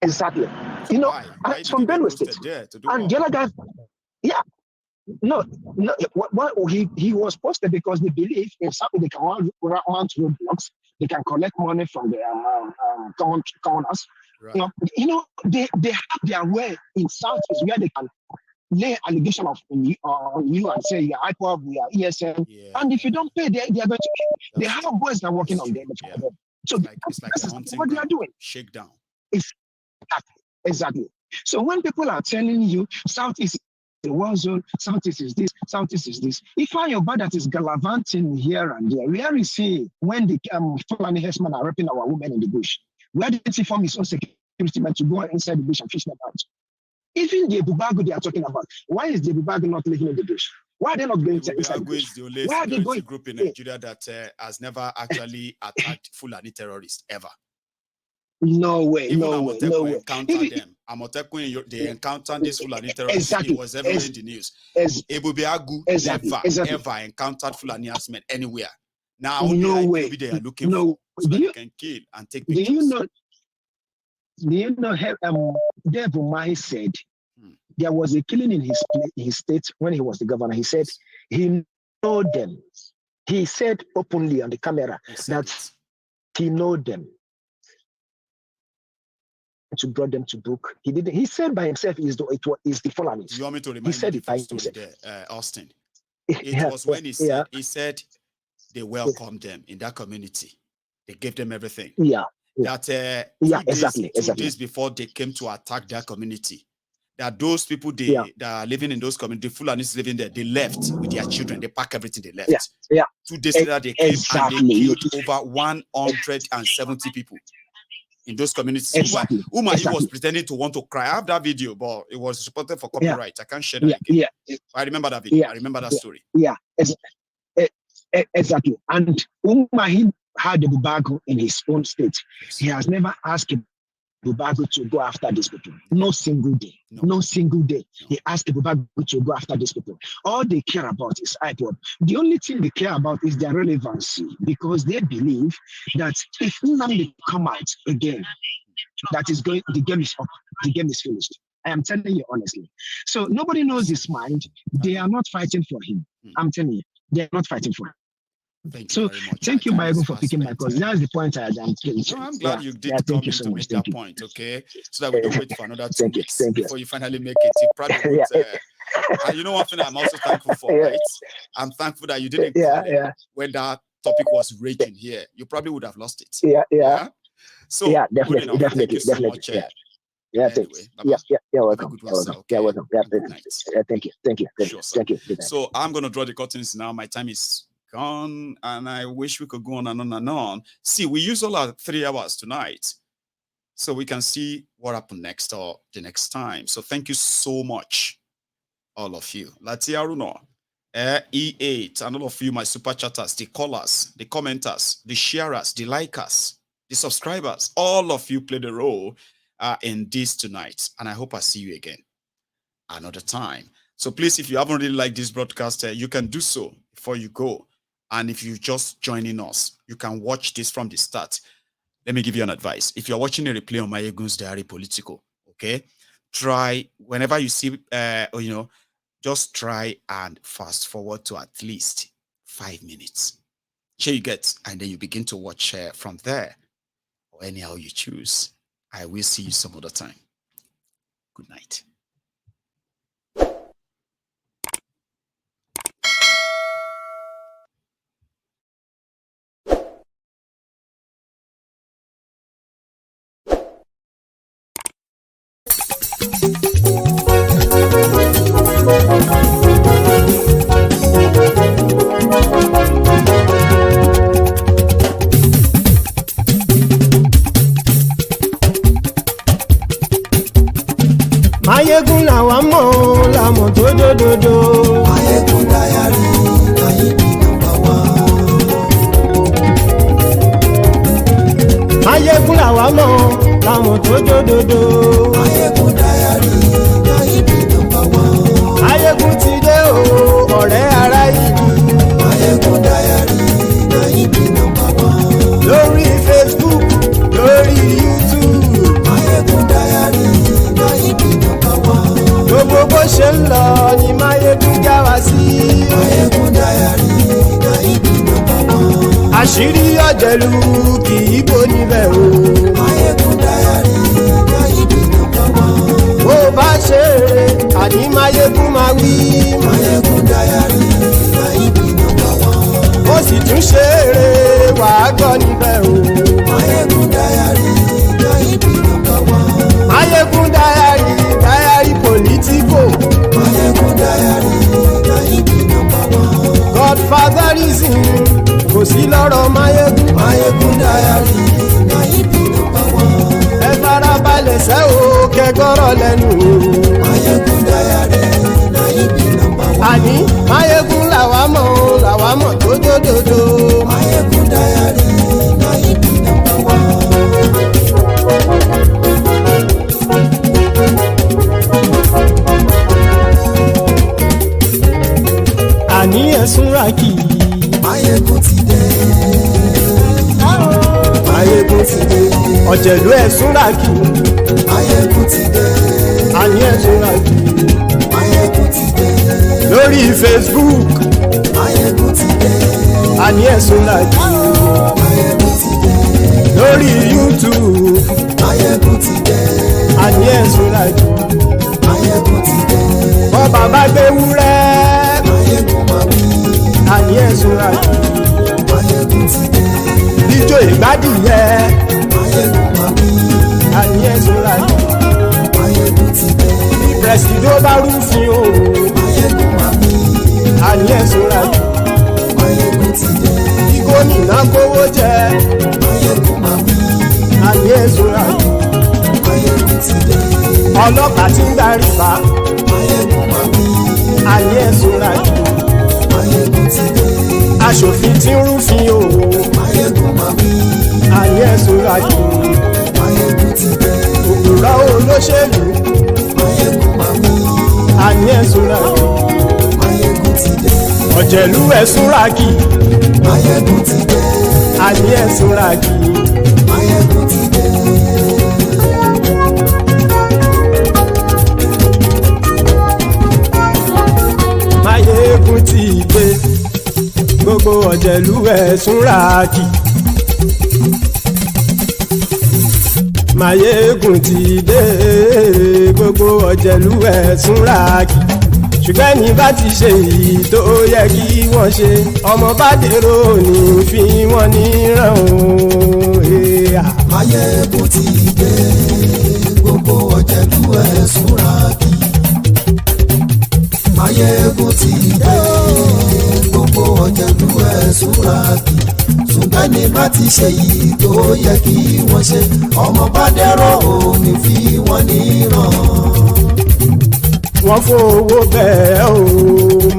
Exactly. Why from Benue State. There to do and the other guy, he was posted because they believe if something they can run roadblocks, they can collect money from the commoners. Right. They have their way in Southeast where they can lay allegation on you and say you're IPOB, we are ESM, and if you don't pay, they are going to pay. They have boys that are working on them. So it's like what they are doing. Shakedown. Exactly. So when people are telling you Southeast is the war zone, Southeast is this, Southeast is this. If I your bad that is gallivanting here and there, where is he when the Fulani herdsmen are raping our women in the bush? Where did he form his own security men to go inside the bush and fish them out? Even the Bubago they are talking about, why is the Bubago not living in the bush? Why are they not going inside the bush? Is the only security group in Nigeria that has never actually attacked Fulani terrorists ever. No way, even no way, no way. Encountered them. Amotekun, they encountered this Fulani terrorists. Exactly. It was everywhere in the news. Ebubeagu never encountered Fulani herdsmen anywhere. Now only they are looking for so that they can kill and take pictures. Do you know Dave Umahi said there was a killing in his state when he was the governor. He said he know them. He said openly on the camera that he know them. To brought them to book. He didn't. He said by himself is the Fulani. Do you want me to remind you the story there, Austin? It was when he said they welcomed them in that community. They gave them everything. That two days before they came to attack their community, that those people that are living in those communities, the Fulanis living there, they left with their children. They packed everything. They left. 2 days later, they came and they killed over 170 people in those communities. Exactly. He was pretending to want to cry. I have that video, but it was reported for copyright. I can't share that again. I remember that video. I remember that story. Exactly. And Umahi had the Bubago in his own state. He has never asked Bubago to go after these people. No single day. No single day. He asked Bubago to go after these people. All they care about is IPOB. The only thing they care about is their relevancy, because they believe that if Nnamdi come out again, the game is up. The game is finished. I am telling you honestly. So nobody knows his mind. They are not fighting for him. I'm telling you, they are not fighting for him. Thank you very much. Thank you, Michael, for picking my call. That's the point I am getting. No, I'm glad you did come in to make that point, okay? So that we don't wait for another 2 weeks before you finally make it. You probably would. And you know one thing I'm also thankful for, right? I'm thankful that you didn't call it when that topic was raging here. You probably would have lost it. So definitely. Thank you so much. Welcome. Welcome. Thank you. Sure, thank you. So I'm going to draw the curtains now. My time is gone, and I wish we could go on and on and on. See, we use all our 3 hours tonight, so we can see what happened next or the next time. So thank you so much, all of you. Latia Runo, E8, and all of you, my super chatters, the callers, the commenters, the sharers, the likers, the subscribers, all of you played a role in this tonight, and I hope I see you again another time. So please, if you haven't really liked this broadcast, you can do so before you go. And if you're just joining us, you can watch this from the start. Let me give you an advice. If you're watching a replay on my Egun's Diary Political, okay, try, whenever you see, just try and fast forward to at least 5 minutes. Here you get, and then you begin to watch from there. or anyhow you choose. I will see you some other time. Good night. Mayegun làwa mọ̀ làmọ̀ tó dòdòdò. Mayegun Diary Nayibi #1. Mayegun làwa mọ̀ làmọ̀ tó dòdòdò. Mayegun Diary Nayibi #1. Mayegun ti dé o ọ̀rẹ́ ara ìlú. Mayegun Diary Nayibi #1. Lórí Facebook lórí YouTube. Mayegun Diary Nayibi #1. Gbogbo bó ṣe ń lọ ni Mayegun já wa sí. Mayegun Diary Nayibi #1. Àṣírí ọ̀jẹ̀lú kì í bò níbẹ̀ o. Mayegun Diary Nayibi #1. Bó bá ṣe eré àní Mayegun máa wí. Mayegun Diary Nayibi #1. Ó sì tún ṣe eré wàá gbọ́ níbẹ̀ o. Mayegun Diary Nayibi #1. Mayegun Diary politico. Mayegun Diary Nayibi #1. Godfatherism kò sí lọ́rọ̀ Mayegun. Mayegun Diary Nayibi #1. Ẹ farabalẹ̀ sẹ́ o kẹgọ́rọ̀ lẹ́nu o. Mayegun Diary Nayibi #1. Àní Mayegun làwa mọ̀ tó dòdòdò. Mayegun Diary Nayibi #1. Àní ẹ̀sùn ràkì. Mayegun ti dé. Mayegun ti dé. Ọ̀jẹ̀lú ẹ̀sùn ràkì. Mayegun ti dé. Àní ẹ̀sùn ràkì. Mayegun ti dé. Lórí Facebook. Mayegun ti dé. Àní ẹ̀sùn ràkì. Mayegun ti dé. Lórí YouTube. Mayegun ti dé. Àní ẹ̀sùn ràkì. Mayegun ti dé. Bọ́ bàbá gbé wúrẹ́. Mayegun máa wí. Àní ẹ̀sùn ràkì. Mayegun ti dé. Ijó ìgbádìyẹ. Mayegun máa wí. Àní ẹ̀sùn ràkì. Mayegun ti dé. Pẹ̀sìdó bá rúfin o. Mayegun máa wí. Àní ẹ̀sùn ràkì. Mayegun ti dé. Bí gómìnà kówó jẹ. Mayegun máa wí. Àní ẹ̀sùn ràkì. Mayegun ti dé. Ọlọ́pàá tí ń darí bá. Mayegun máa wí. Àní ẹ̀sùn ràkì. Mayegun ti dé. Aṣòfin tí ń rúfin o. Mayegun máa wí. Àní ẹ̀sùn ràkì. Mayegun ti dé. Òpùrọ́ olóṣèlú. Mayegun máa wí. Àní ẹ̀sùn ràkì. Mayegun ti dé. Ọ̀jẹ̀lú ẹ̀sùn ràkì. Mayegun ti dé. Àní ẹ̀sùn ràkì. Mayegun ti dé. Mayegun ti dé. Gbogbo ọ̀jẹ̀lú ẹ̀sùn ràkì. Mayegun ti dé. Gbogbo ọ̀jẹ̀lú ẹ̀sùn ràkì. Ṣùgbọ́n ní bá ti ṣe èyí tó yẹ kí wọ́n ṣe, ọmọ bá dèrò ní fi wọ́n níran o. Mayegun ti dé. Gbogbo ọ̀jẹ̀lú ẹ̀sùn ràkì. Mayegun ti dé. Gbogbo ọ̀jẹ̀lú ẹ̀sùn ràkì. Ṣùgbọ́n ní bá ti ṣe èyí tó yẹ kí wọ́n ṣe, ọmọ bá dèrò ní fi wọ́n níran. Wọ́n fowó bẹ́ẹ̀ o.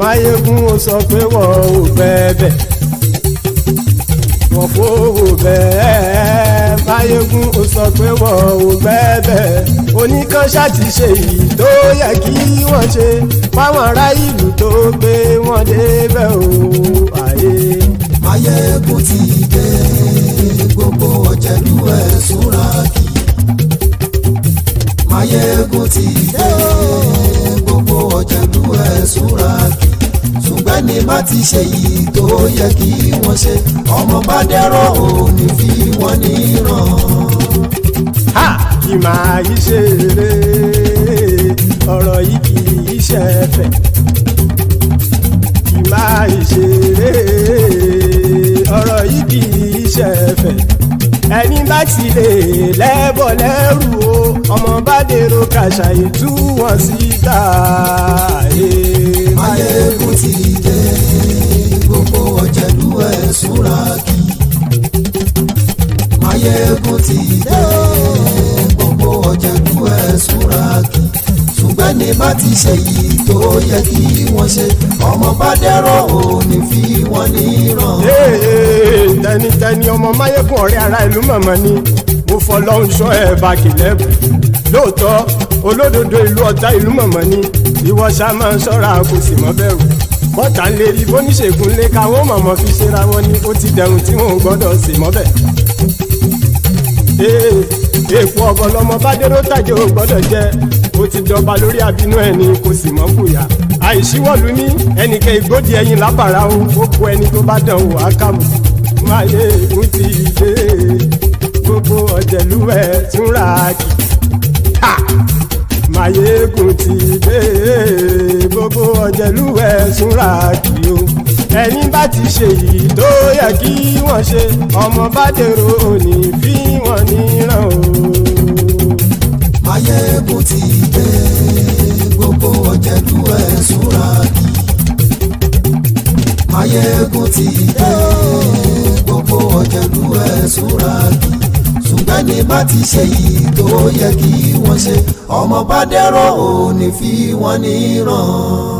Mayegun ó sọ pé wọ́n ò bẹ́ẹ̀. Wọ́n fowó bẹ́ẹ̀. Mayegun ó sọ pé wọ́n ò bẹ́ẹ̀. Oníkan ṣáàtì ṣe èyí tó yẹ kí wọ́n ṣe fáwọn ará ìlú tó gbé wọn débẹ̀ o. Mayegun ti dé. Gbogbo ọ̀jẹ̀lú ẹ̀sùn ràkì. Mayegun ti dé. Gbogbo ọ̀jẹ̀lú ẹ̀sùn ràkì. Ṣùgbọ́n ní bá ti ṣe yìí tó yẹ kí wọ́n ṣe, ọmọ bá dẹ́rọ̀ ò ní fi wọ́n níran. kì máa yí ṣeré ọ̀rọ̀ yìí kì í ṣẹ̀fẹ̀ kì máa yí ṣeré ọ̀rọ̀ yìí kì í ṣẹ̀fẹ̀ ẹni bá ti lè lẹ́bọ̀ lẹ́rù o ọmọ bá dèrò kàṣà ìtú wọn síta. Máyégún ti dé gbogbo ọ̀jẹ̀lú ẹ̀ súnra kí. Máyégún ti dé gbogbo ọ̀jẹ̀lú ẹ̀ súnra kí. ṣùgbọ́n ní bá ti ṣe yìí tó yẹ kí wọ́n ṣe ọmọ bá dẹ́rọ̀ ò ní fi wọ́n níran. tẹnitẹni ọmọ Máyégún ọ̀rẹ́ ara ìlú mọ̀mọ́ ni mo fọlọ́hún sọ ẹ̀ bá kìlẹ́bù lóòótọ́ olódodo ìlú ọ̀tá ìlú mọ̀mọ́ ni ìwọ ṣá máa ń ṣọ́ra kò sì mọ́ bẹ̀rù bọ́tà ń lè rí bóníṣègùn lé káwọn mọ̀mọ́ fi ṣera wọn ni ó ti dẹrùn tí wọn ò gbọ́dọ̀ sì mọ́ bẹ̀. èèpo ọ̀gọ̀ lọmọ bá dérò tàjẹ́ ò gbọ́dọ̀ jẹ́ ó ti jọba lórí àbínú ẹni kò sì mọ́ bùyà àìsíwọ́lu ní ẹnìkẹ́ ìgbódì ẹyin lábàrá o ó kó ẹni tó bá dán o àkàmù Máyégún ti dé gbogbo ọ̀jẹ̀lú ẹ̀ túnra kì Máyégún ti dé gbogbo ọ̀jẹ̀lú ẹ̀ túnra kì o ẹni bá ti ṣe yìí tó yẹ kí wọ́n ṣe ọmọ bá dèrò òní fi wọ́n níran o. Máyégún ti dé gbogbo ọ̀jẹ̀lú ẹ̀ súnra kí. Máyégún ti dé gbogbo ọ̀jẹ̀lú ẹ̀ súnra kí. ṣùgbọ́n ní bá ti ṣe yìí tó yẹ kí wọ́n ṣe ọmọ bá dẹ́rọ̀ ò ní fi wọ́n níran.